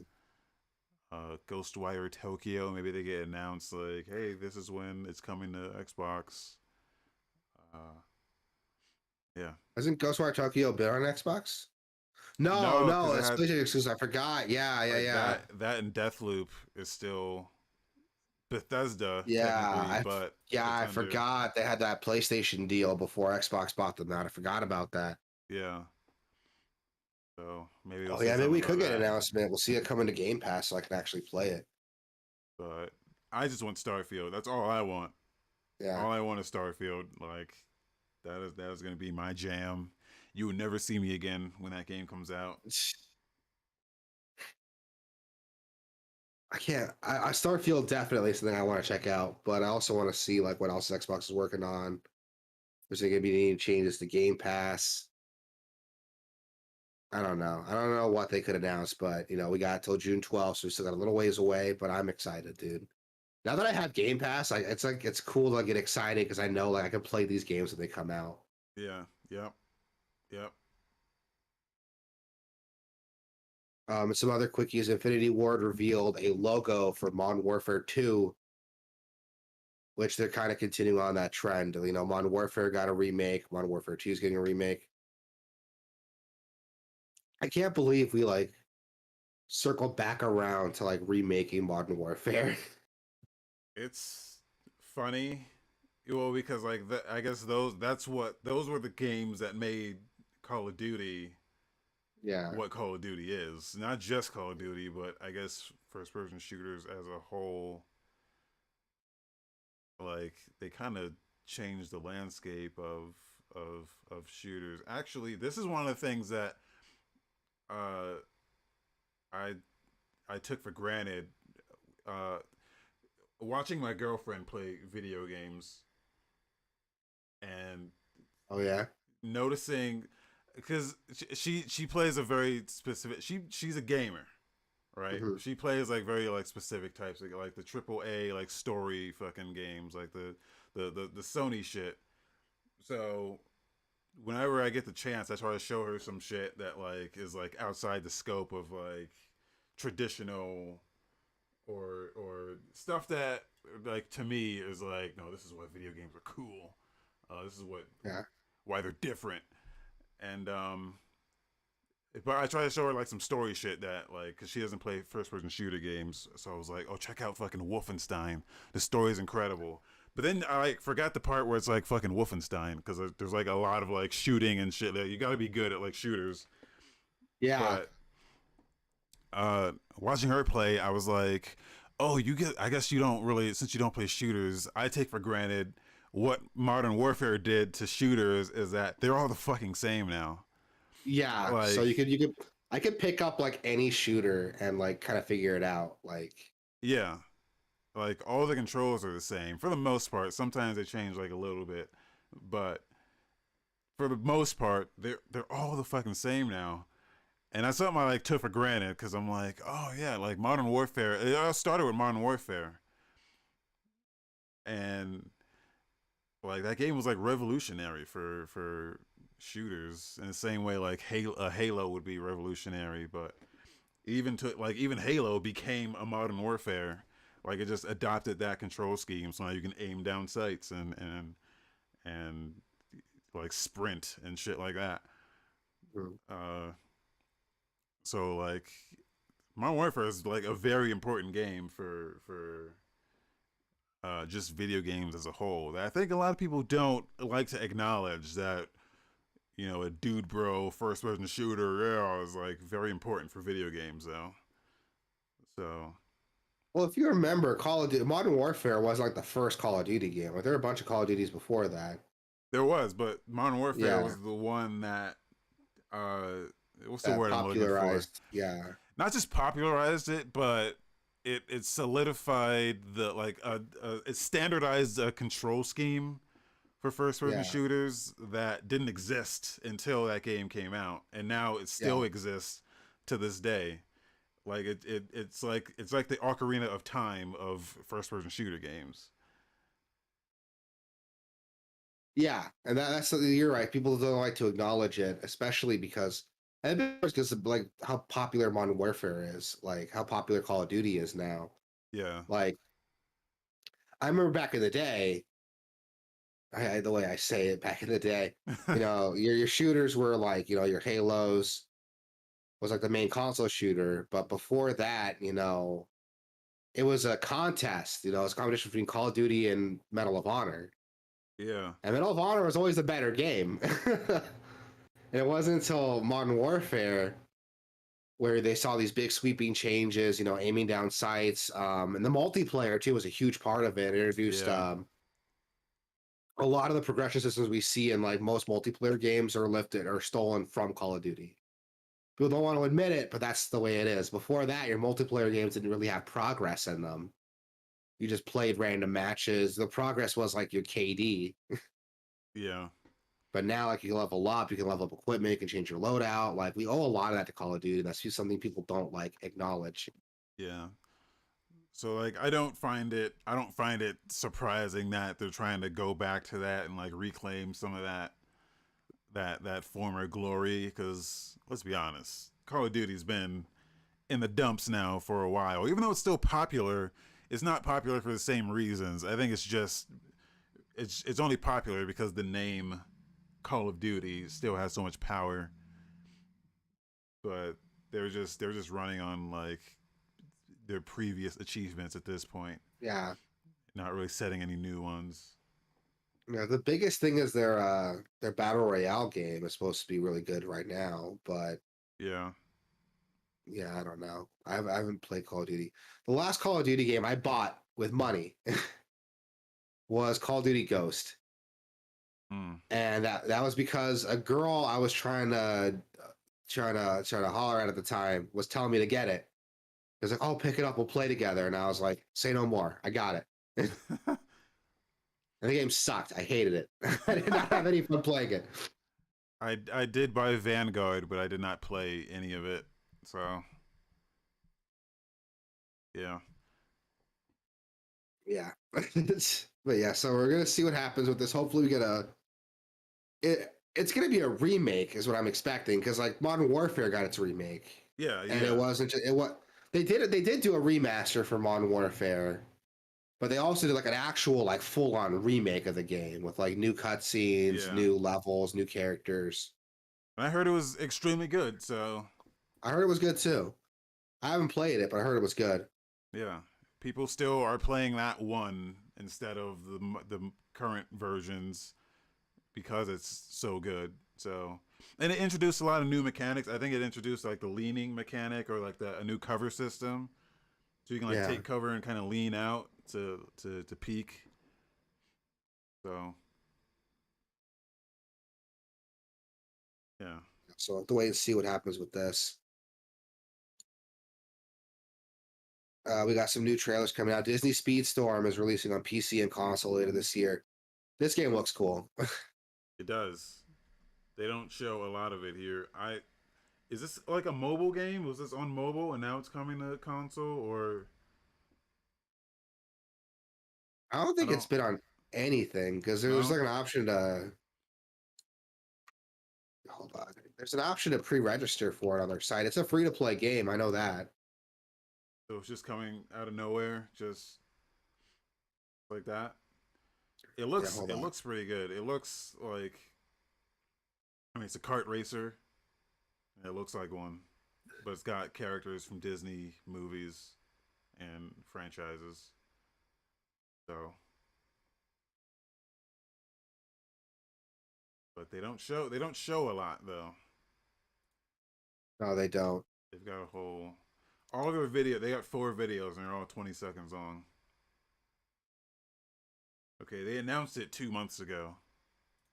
Ghostwire Tokyo. Maybe they get announced like, hey, this is when it's coming to Xbox. Uh, yeah. Hasn't Ghostwire Tokyo been on Xbox? No, No, no, because it it's had PlayStation exclusive. I forgot. Yeah, yeah, like yeah. that and Deathloop is still Bethesda Yeah. technically, but it's I under forgot they had that PlayStation deal before Xbox bought them out. I forgot about that. yeah. So maybe they'll Oh say yeah, maybe we something about could get an that. announcement. We'll see it coming to Game Pass so I can actually play it. But I just want Starfield. That's all I want. Yeah. All I want is Starfield. Like that is gonna be my jam. You will never see me again when that game comes out. I can't. I Starfield definitely something I want to check out, but I also want to see like what else Xbox is working on. Is there gonna be any changes to Game Pass? I don't know. I don't know what they could announce, but we got till June 12th, so we still got a little ways away. But I'm excited, dude. Now that I have Game Pass, it's like it's cool to get excited because I know like I can play these games when they come out. Yeah. Yep. Yep. Some other quickies. Infinity Ward revealed a logo for Modern Warfare 2, which they're kind of continuing on that trend. Modern Warfare got a remake. Modern Warfare 2 is getting a remake. I can't believe we like circled back around to like remaking Modern Warfare. It's funny. Well, because like I guess those were the games that made Call of Duty Yeah. what Call of Duty is. Not just Call of Duty, but I guess first person shooters as a whole. Like they kind of changed the landscape of shooters. Actually, this is one of the things that uh I I took for granted. Uh watching my girlfriend play video games and Oh yeah. noticing because she plays a very specific she's a gamer, right? Hmm. She plays like very like specific types like the triple A like story fucking games like the Sony shit. So whenever I get the chance, I try to show her some shit that like is like outside the scope of like traditional or stuff that like to me is like no, this is why video games are cool. This is what Yeah. why they're different. And but I try to show her like some story shit that like because she doesn't play first person shooter games, so I was like, oh, check out fucking Wolfenstein. The story is incredible. But then I like forgot the part where it's like fucking Wolfenstein because there's like a lot of like shooting and shit. Like, you got to be good at like shooters. Yeah. But watching her play, I was like, oh, you get. I guess you don't really since you don't play shooters. I take for granted what Modern Warfare did to shooters is that they're all the fucking same now. Yeah. So Like, I could pick up like any shooter and like kind of figure it out. Like, yeah, like all the controls are the same for the most part. Sometimes they change like a little bit, but for the most part, they're all the fucking same now. And that's something I like took for granted because I'm like, oh yeah, like Modern Warfare. It all started with Modern Warfare, and like that game was like revolutionary for shooters in the same way like Halo would be revolutionary, but even Halo became a Modern Warfare. Like it just adopted that control scheme, so now you can aim down sights and like sprint and shit like that. mm, Uh, so like Modern Warfare is like a very important game for just video games as a whole. I think a lot of people don't like to acknowledge that a dude bro first person shooter is like very important for video games though. So well, if you remember, Call of Duty Modern Warfare was like the first Call of Duty game. Like there were a bunch of Call of Duties before that. there was, but Modern Warfare Yeah. was the one that uh what's the That word I'm looking for? popularized. Yeah. Not just popularized it, but it solidified the like it standardized a control scheme for first person Yeah. shooters that didn't exist until that game came out, and now it Yeah. still exists to this day. Like it's like the Ocarina of Time of first person shooter games. Yeah, and that's you're right. People don't like to acknowledge it, especially because and it's because of like how popular Modern Warfare is, like how popular Call of Duty is now. Yeah, Like I remember back in the day, the way I say it, back in the day, your shooters were like your Halos was like the main console shooter, but before that, it was a contest. It was a competition between Call of Duty and Medal of Honor, yeah, and Medal of Honor was always the better game. And it wasn't until Modern Warfare where they saw these big sweeping changes, aiming down sights. And the multiplayer too was a huge part of it. It introduced yeah, a lot of the progression systems we see in like most multiplayer games are lifted or stolen from Call of Duty. People don't want to admit it, but that's the way it is. Before that, your multiplayer games didn't really have progress in them. You just played random matches. The progress was like your KD. yeah, But now, like, you can level up, you can level up equipment, you can change your loadout. Like, we owe a lot of that to Call of Duty. That's just something people don't like acknowledge. yeah. So like I don't find it surprising that they're trying to go back to that and like reclaim some of that former glory because let's be honest, Call of Duty's been in the dumps now for a while. Even though it's still popular, it's not popular for the same reasons. I think it's just it's only popular because the name Call of Duty still has so much power, but they're just running on like their previous achievements at this point, Yeah. not really setting any new ones. Yeah, the biggest thing is their battle royale game is supposed to be really good right now, but Yeah. yeah, I don't know. I haven't played Call of Duty. The last Call of Duty game I bought with money was Call of Duty Ghost. Mm. And that was because a girl I was trying to holler at the time was telling me to get it. It was like, "Oh, pick it up, we'll play together." And I was like, "Say no more. I got it." And the game sucked. I hated it. I did not have any fun playing it. I did buy Vanguard, but I did not play any of it. So yeah. Yeah. But yeah, so we're gonna see what happens with this. Hopefully we get it's gonna be a remake, is what I'm expecting, because like Modern Warfare got its remake. Yeah, And it yeah. wasn't just, it what they did do a remaster for Modern Warfare, but they also did like an actual like full on remake of the game with like new cutscenes, Yeah. new levels, new characters. And I heard it was extremely good, so I heard it was good too. I haven't played it, but I heard it was good. yeah. People still are playing that one instead of the current versions because it's so good. So, and it introduced a lot of new mechanics. I think it introduced like the leaning mechanic or like a new cover system, so you can like Yeah. take cover and kind of lean out to peek. So yeah, So I'll have to wait and see what happens with this. We got some new trailers coming out. Disney Speedstorm is releasing on PC and console later this year. This game looks cool. it does. They don't show a lot of it here. Is this like a mobile game? Was this on mobile and now it's coming to console, or I don't I think it's don't been on anything because there's know. like an option to hold on. There's an option to pre-register for it on their site. It's a free-to-play game. I know that. So it's just coming out of nowhere, just like that. Yeah, hold It on. looks pretty good. It looks like, I mean, it's a kart racer. It looks like one, but it's got characters from Disney movies and franchises. So, but they don't show a lot though. No, they don't. They've got a whole all of their video. They got 4 videos and they're all 20 seconds long. Okay, they announced it 2 months ago,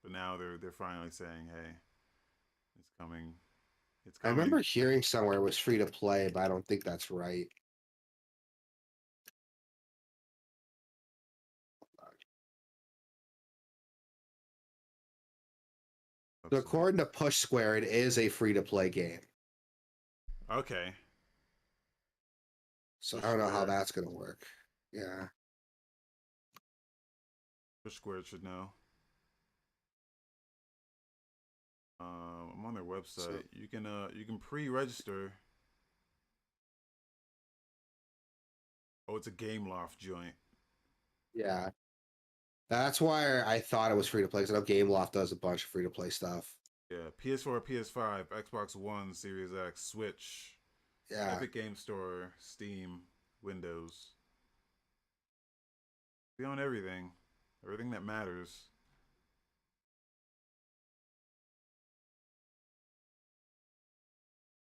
but now they're finally saying, "Hey, it's coming. It's I coming." remember hearing somewhere it was free to play, but I don't think that's right. So Let's see. according to Push Square, it is a free to play game. Okay. So I Push don't know how Square. that's gonna work. Yeah. Push Square should know. I'm on their So website. You can pre-register. Oh, it's a Game Loft joint. yeah, that's why I thought it was free to play. Because I know Gameloft does a bunch of free to play stuff. Yeah, PS4, PS5, Xbox One, Series X, Switch, Yeah. Epic Game Store, Steam, Windows. Be on everything. Everything that matters.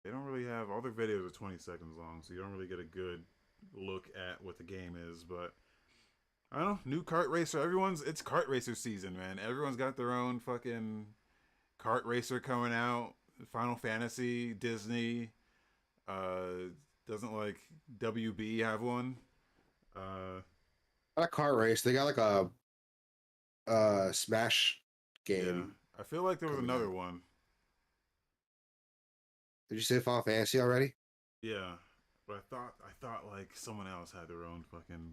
They don't really have all their videos are 20 seconds long, so you don't really get a good look at what the game is, but I don't know, new kart racer. It's kart racer season, man. Everyone's got their own fucking kart racer coming out. Final Fantasy, Disney, doesn't like WB have one? Uh Not a car race. They got like a Smash yeah. game I feel like there was coming another out. one. Did you say Final Fantasy already? Yeah. But I thought like someone else had their own fucking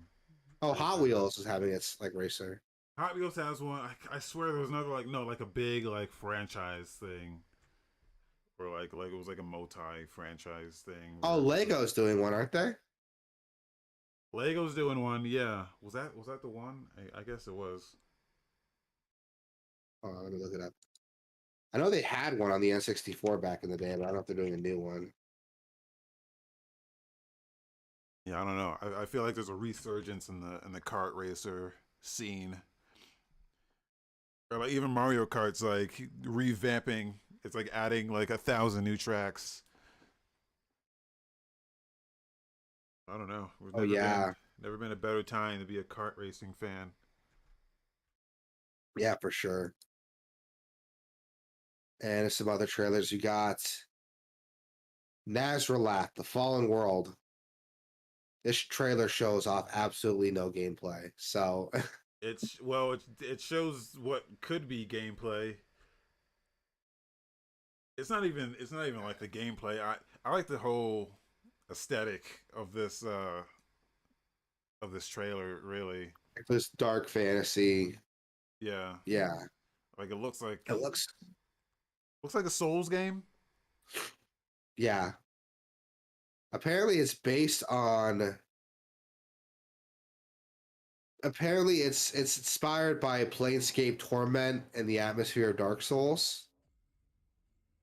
Oh, Hot racer. Wheels is having its like racer. Hot Wheels has one. I swear there was another like no like a big like franchise thing, or like it was like a multi franchise thing. Oh, Where it was Lego's doing one, aren't they? Lego's doing one. Yeah, was that the one? I guess it was. Oh, let me look it up. I know they had one on the N64 back in the day, but I don't know if they're doing a new one. Yeah, I don't know. I feel like there's a resurgence in the kart racer scene. Or like even Mario Kart's like revamping. It's like adding like 1,000 new tracks. I don't know. We've Oh yeah, never been a better time to be a kart racing fan. yeah, for sure. And some other trailers. You got Nazralat, The Fallen World. this trailer shows off absolutely no gameplay. So it shows what could be gameplay. It's not even like the gameplay. I like the whole aesthetic of this trailer, really. this dark fantasy, Yeah. yeah, Like it looks, looks like a Souls game. yeah. Apparently, it's based on. Apparently, it's inspired by Planescape Torment and the atmosphere of Dark Souls,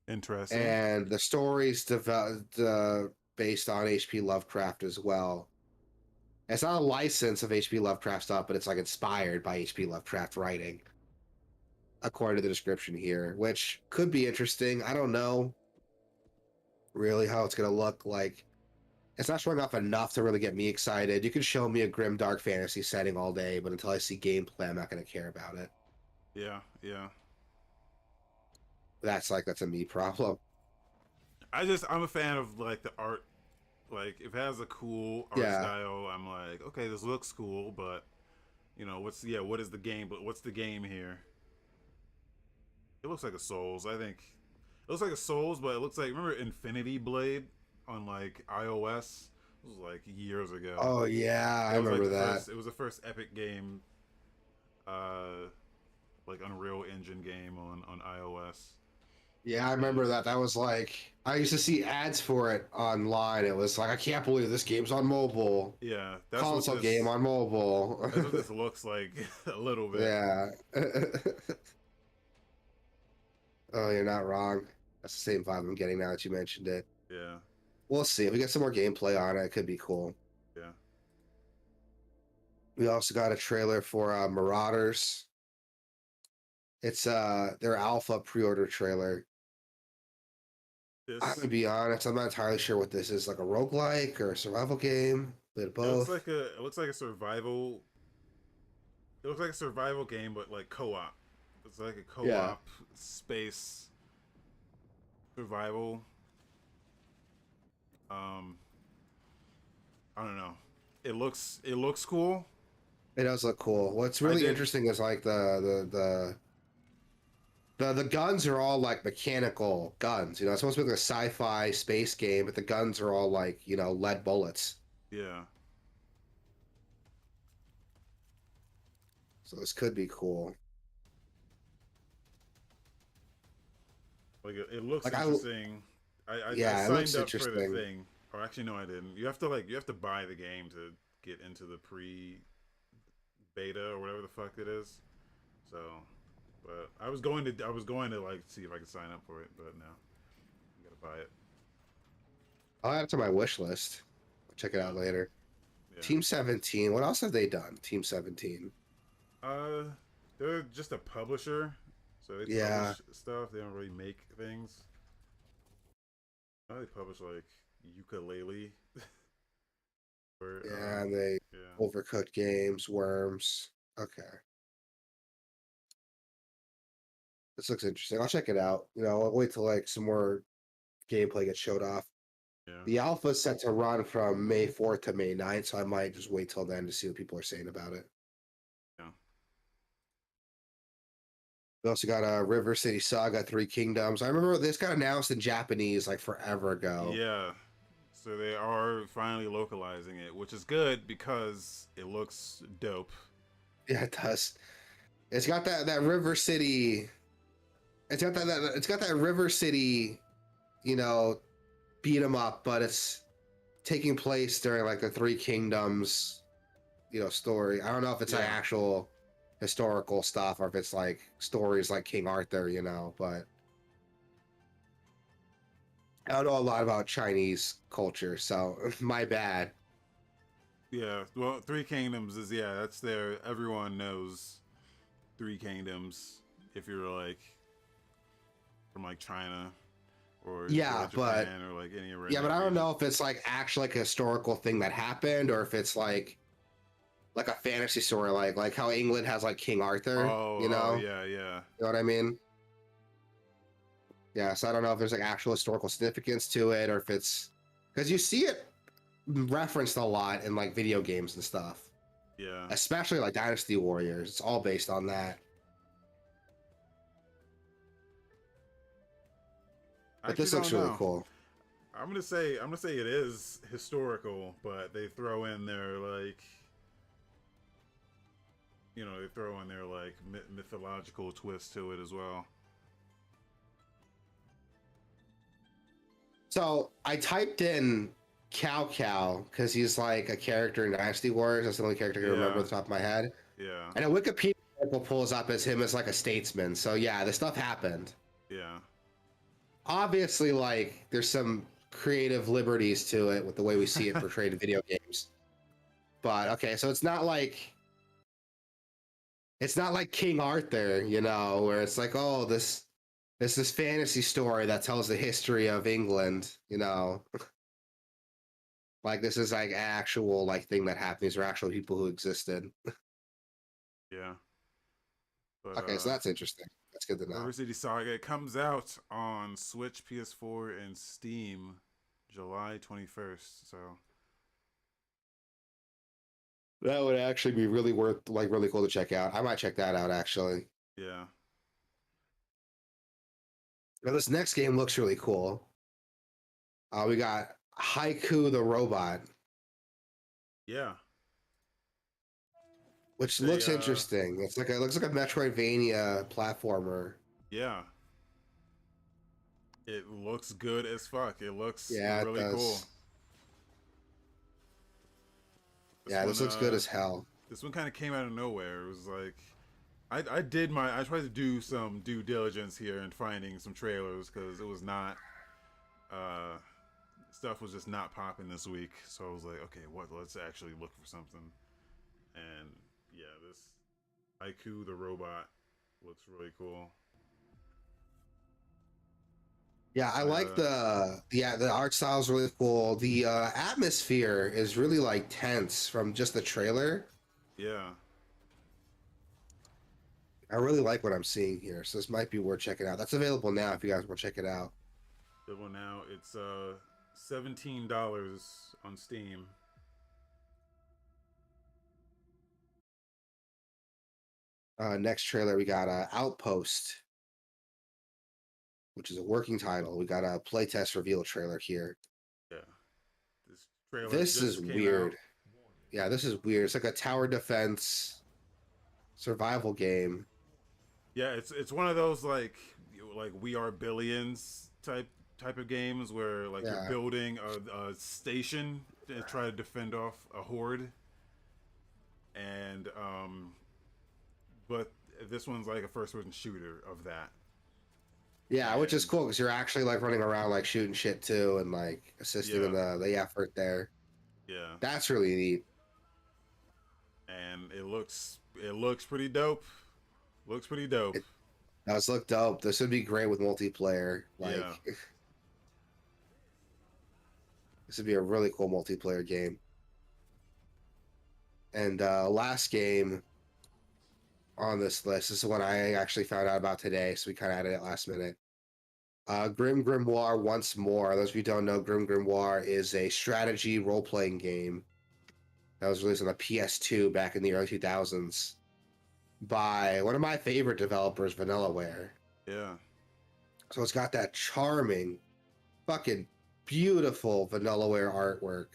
Interesting. and the story's developed based on H.P. Lovecraft as well. It's not a license of H.P. Lovecraft stuff, but it's like inspired by H.P. Lovecraft writing, according to the description here, which could be interesting. I don't know really how it's gonna look like. It's not showing off enough to really get me excited. You can show me a grim dark fantasy setting all day, but until I see gameplay, I'm not gonna care about it. Yeah, yeah. That's a me problem. I'm a fan of like the art. Like if it has a cool art Yeah, style, I'm like, okay, this looks cool, but you know, what is the game? But what's the game here? It looks like a Souls. I think it looks like a Souls, but it looks like, remember Infinity Blade on like iOS? It was like years ago. oh yeah, I It was like remember that. it was the first Epic game, like Unreal Engine game on iOS. Yeah, I And remember that. That was like I used to see ads for it online. It was like I can't believe this game's on mobile. yeah, Console game on mobile. that's what this looks like a little bit. Yeah. Oh, you're not wrong. That's the same vibe I'm getting now that you mentioned it. Yeah, We'll see. If we get some more gameplay on it, it could be cool. yeah. We also got a trailer for Marauders. It's their alpha pre-order trailer. I'm This gonna be honest, I'm not entirely sure what this is, like a roguelike or a survival game. Bit of both. it looks like a survival. It looks like a survival game, but like co-op. It's like a Yeah. co-op space survival. Um, I don't know. It looks cool. It does look cool. What's I really did. interesting is like the guns are all like mechanical guns. You know, it's supposed to be like a sci-fi space game, but the guns are all like, you know, lead bullets. Yeah. So this could be cool. Like it looks Like interesting. I yeah, it signed looks up for the interesting. thing. Or actually no I didn't. You have to buy the game to get into the pre beta or whatever the fuck it is. So but I was going to like see if I could sign up for it, but no. You gotta buy it. I'll add it to my wish list. I'll check it out later. Yeah. Team 17. What else have they done? Team 17. Uh they're just a publisher. So they Yeah. publish stuff. They don't really make things. They publish like ukulele. or Yeah, they yeah. overcooked games, worms. Okay. This looks interesting. I'll check it out. You know, I'll wait till like some more gameplay gets showed off. Yeah. The alpha is set to run from May 4th to May 9th, so I might just wait till then to see what people are saying about it. Yeah. We also got a River City Saga 3 Kingdoms. I remember this got announced in Japanese like forever ago. Yeah. So they are finally localizing it, which is good because it looks dope. Yeah, it does. It's got that River City. It's got that River City, you know, beat 'em up, but it's taking place during like the Three Kingdoms, you know, story. I don't know if it's like Yeah. actual historical stuff or if it's like stories like King Arthur, you know, but I don't know a lot about Chinese culture, so my bad. Yeah. Well, Three Kingdoms is that's their everyone knows Three Kingdoms if you're like from like China or Yeah, but Japan or like any yeah, but I don't region. know if it's like actually like a historical thing that happened or if it's like a fantasy story, like how England has like King Arthur, you know? Yeah, yeah. You know what I mean? Yeah, so I don't know if there's like actual historical significance to it or if it's because you see it referenced a lot in like video games and stuff, Yeah. especially like Dynasty Warriors. It's all based on that. I But actually this looks don't really know. cool. I'm gonna say it is historical, but they throw in their like, they throw in their like mythological twist to it as well. So I typed in Cow because he's like a character in Dynasty Warriors. That's the only character I can remember Yeah. off the top of my head. Yeah. And a Wikipedia article pulls up as him as like a statesman. So yeah, this stuff happened. Yeah. Obviously, like there's some creative liberties to it with the way we see it portrayed in video games. But okay, so it's not like King Arthur, where it's like, oh, this fantasy story that tells the history of England. Like this is like actual like thing that happened. These are actual people who existed. Yeah. But Okay, so that's interesting. That's good to know. River City Saga, it comes out on Switch, PS4, and Steam July 21st. So That would actually be really really cool to check out. I might check that out actually. yeah. Now this next game looks really cool. We got Haiku the Robot, Yeah. which They, looks interesting. It looks like a Metroidvania platformer. Yeah. It looks good as fuck. It looks Yeah, really it does. cool. This looks good as hell. This one kind of came out of nowhere. It was like I tried to do some due diligence here and finding some trailers because it was not stuff was just not popping this week. So I was like, okay, let's actually look for something. And yeah, this Haiku the Robot looks really cool. Yeah, I like the art style is really cool. The atmosphere is really like tense from just the trailer. Yeah. I really like what I'm seeing here, so this might be worth checking out. That's available now if you guys want to check it out. The one now, it's $17 on Steam. Next trailer we got Outpost, which is a working title. We got a playtest reveal trailer here. Yeah. This trailer This just is came weird. out. Yeah, this is weird. It's like a tower defense survival game. Yeah, it's one of those like We Are Billions type of games where like Yeah. you're building a station to try to defend off a horde, and but this one's like a first person shooter of that. Yeah, which is And- cool because you're actually like running around like shooting shit too and like assisting in the effort there. Yeah, That's really neat. and it looks pretty dope. Looks pretty dope. It does look dope. This would be great with multiplayer. Like, Yeah. this would be a really cool multiplayer game. And last game on this list, this is one I actually found out about today, so we kind of added it last minute. Grim Grimoire Once More. Those of you who don't know, Grim Grimoire is a strategy role-playing game that was released on the PS2 back in the early 2000s by one of my favorite developers, Vanillaware. Yeah. So it's got that charming, fucking beautiful Vanillaware artwork.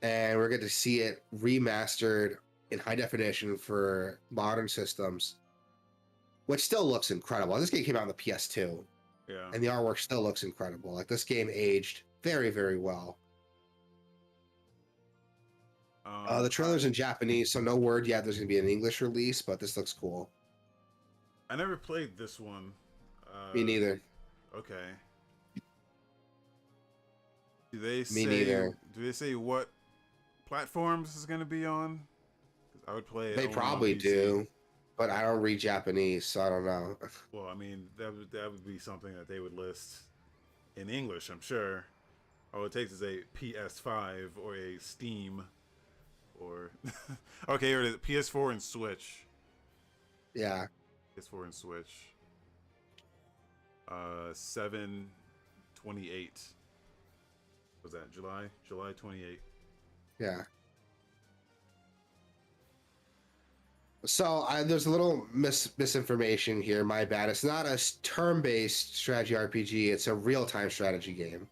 And we're going to see it remastered in high definition for modern systems, which still looks incredible. This game came out on the PS2, Yeah. and the artwork still looks incredible. Like, this game aged very, very well. The trailer's in Japanese, so no word yet there's going to be an English release, but this looks cool. I never played this one. Me neither. Okay. Do they Me say? neither. Do they say what platforms this is going to be on? 'Cause I would play it. They only on probably PC. do, but I don't read Japanese, so I don't know. Well, I mean, that would be something that they would list in English, I'm sure. All it takes is a PS5 or a Steam, or okay, here it is: PS4 and Switch. Yeah. PS4 and Switch. 7/28. was that? July 28th. Yeah. So there's a little misinformation here. My bad. It's not a turn-based strategy RPG. It's a real-time strategy game.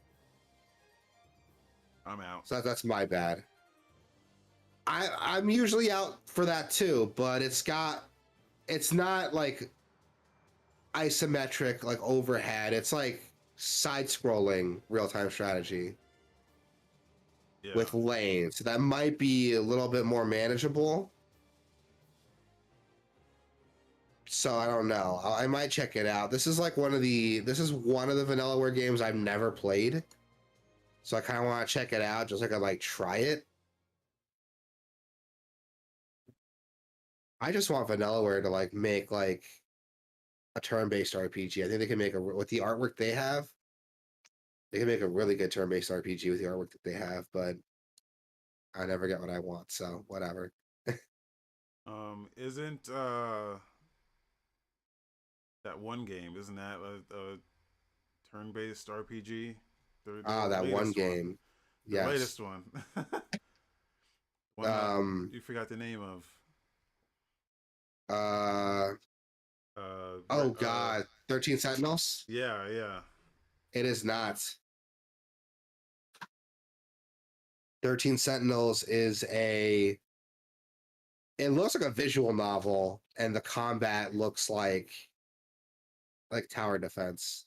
I'm out. So that's my bad. I'm usually out for that too, but it's not like isometric, like overhead. It's like side-scrolling real-time strategy with lanes. So that might be a little bit more manageable. So I don't know. I might check it out. This is one of the Vanillaware games I've never played. So I kind of want to check it out just so I could like try it. I just want Vanillaware to like make like a turn-based RPG. I think they can make with the artwork they have. They can make a really good turn-based RPG with the artwork that they have, but I never get what I want, so whatever. Isn't that one game? Isn't that a turn-based RPG? That one game. The Yes. latest one. One you forgot the name of. Oh God, 13 Sentinels? Yeah, yeah. It is not. 13 Sentinels is it looks like a visual novel, and the combat looks like tower defense.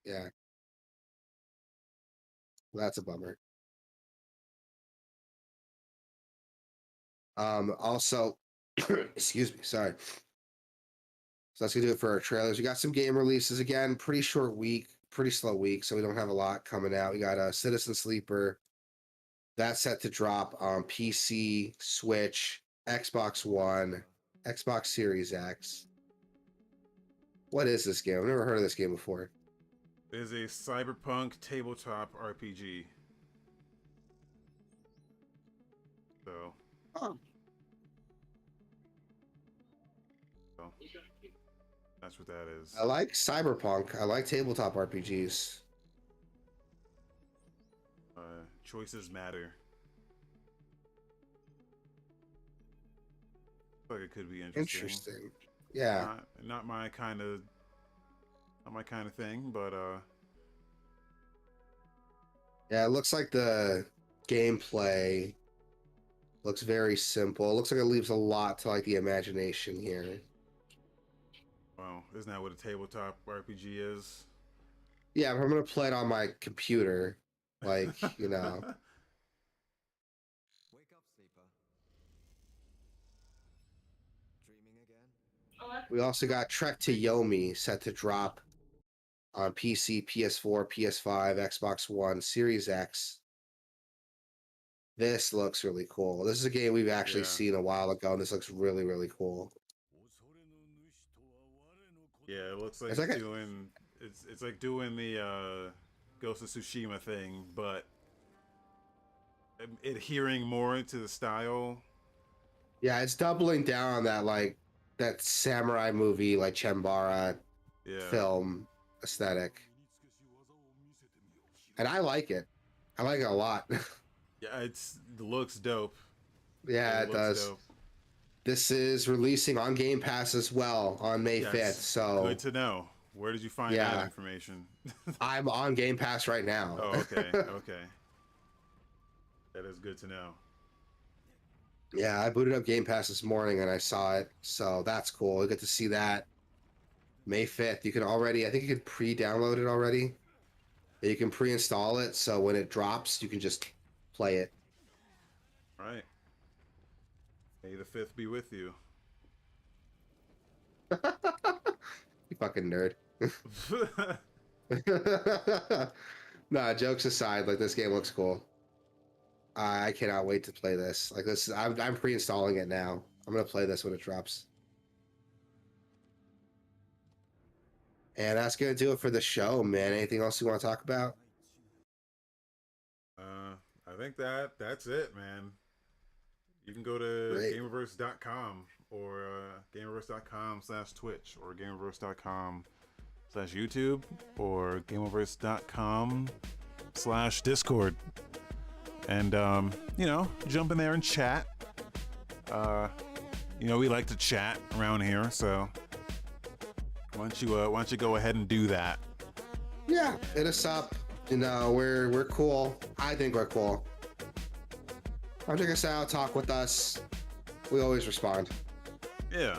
Yeah. That's a bummer. Also, excuse me, sorry. So that's gonna do it for our trailers. We got some game releases again. Pretty short week, pretty slow week, so we don't have a lot coming out. We got a Citizen Sleeper. That's set to drop on PC, Switch, Xbox One, Xbox Series X. What is this game? I've never heard of this game before. It is a cyberpunk tabletop RPG. So. Oh. So that's what that is. I like cyberpunk. I like tabletop RPGs. Choices matter. I feel like it could be interesting. Yeah. Not my kind of thing, but yeah, it looks like the gameplay looks very simple. It looks like it leaves a lot to like the imagination here. Well, isn't that what a tabletop RPG is? Yeah, if I'm gonna play it on my computer, like, you know. Wake up, sleeper. Dreaming again? We also got Trek to Yomi set to drop on PC, PS4, PS5, Xbox One, Series X. This looks really cool. This is a game we've actually seen a while ago, and this looks really, really cool. Yeah, it looks like it's like doing the Ghost of Tsushima thing, but adhering more to the style. Yeah, it's doubling down on that samurai movie, like Chambara film aesthetic. And I like it. I like it a lot. Yeah, it looks dope. Yeah, it does. Dope. This is releasing on Game Pass as well on May 5th. So good to know. Where did you find that information? I'm on Game Pass right now. Oh, okay. Okay. That is good to know. Yeah, I booted up Game Pass this morning and I saw it. So that's cool. You get to see that. May 5th. You can already, I think you can pre-download it already. You can pre-install it, so when it drops, you can just play it. All right. May the 5th be with you. You fucking nerd. Nah, jokes aside, like, this game looks cool. I cannot wait to play this. Like, this, I'm pre-installing it now. I'm gonna play this when it drops. And that's gonna do it for the show, man. Anything else you want to talk about? I think that's it, man. You can go to gameverse.com or gameverse.com/Twitch or gameverse.com/YouTube. YouTube or gameoverse.com/Discord. And, jump in there and chat. We like to chat around here, so why don't you go ahead and do that? Yeah, hit us up. We're cool. I think we're cool. Come check us out, talk with us. We always respond. Yeah.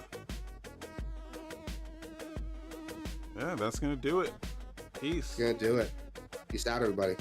Yeah, that's gonna do it. Peace. Gonna do it. Peace out, everybody.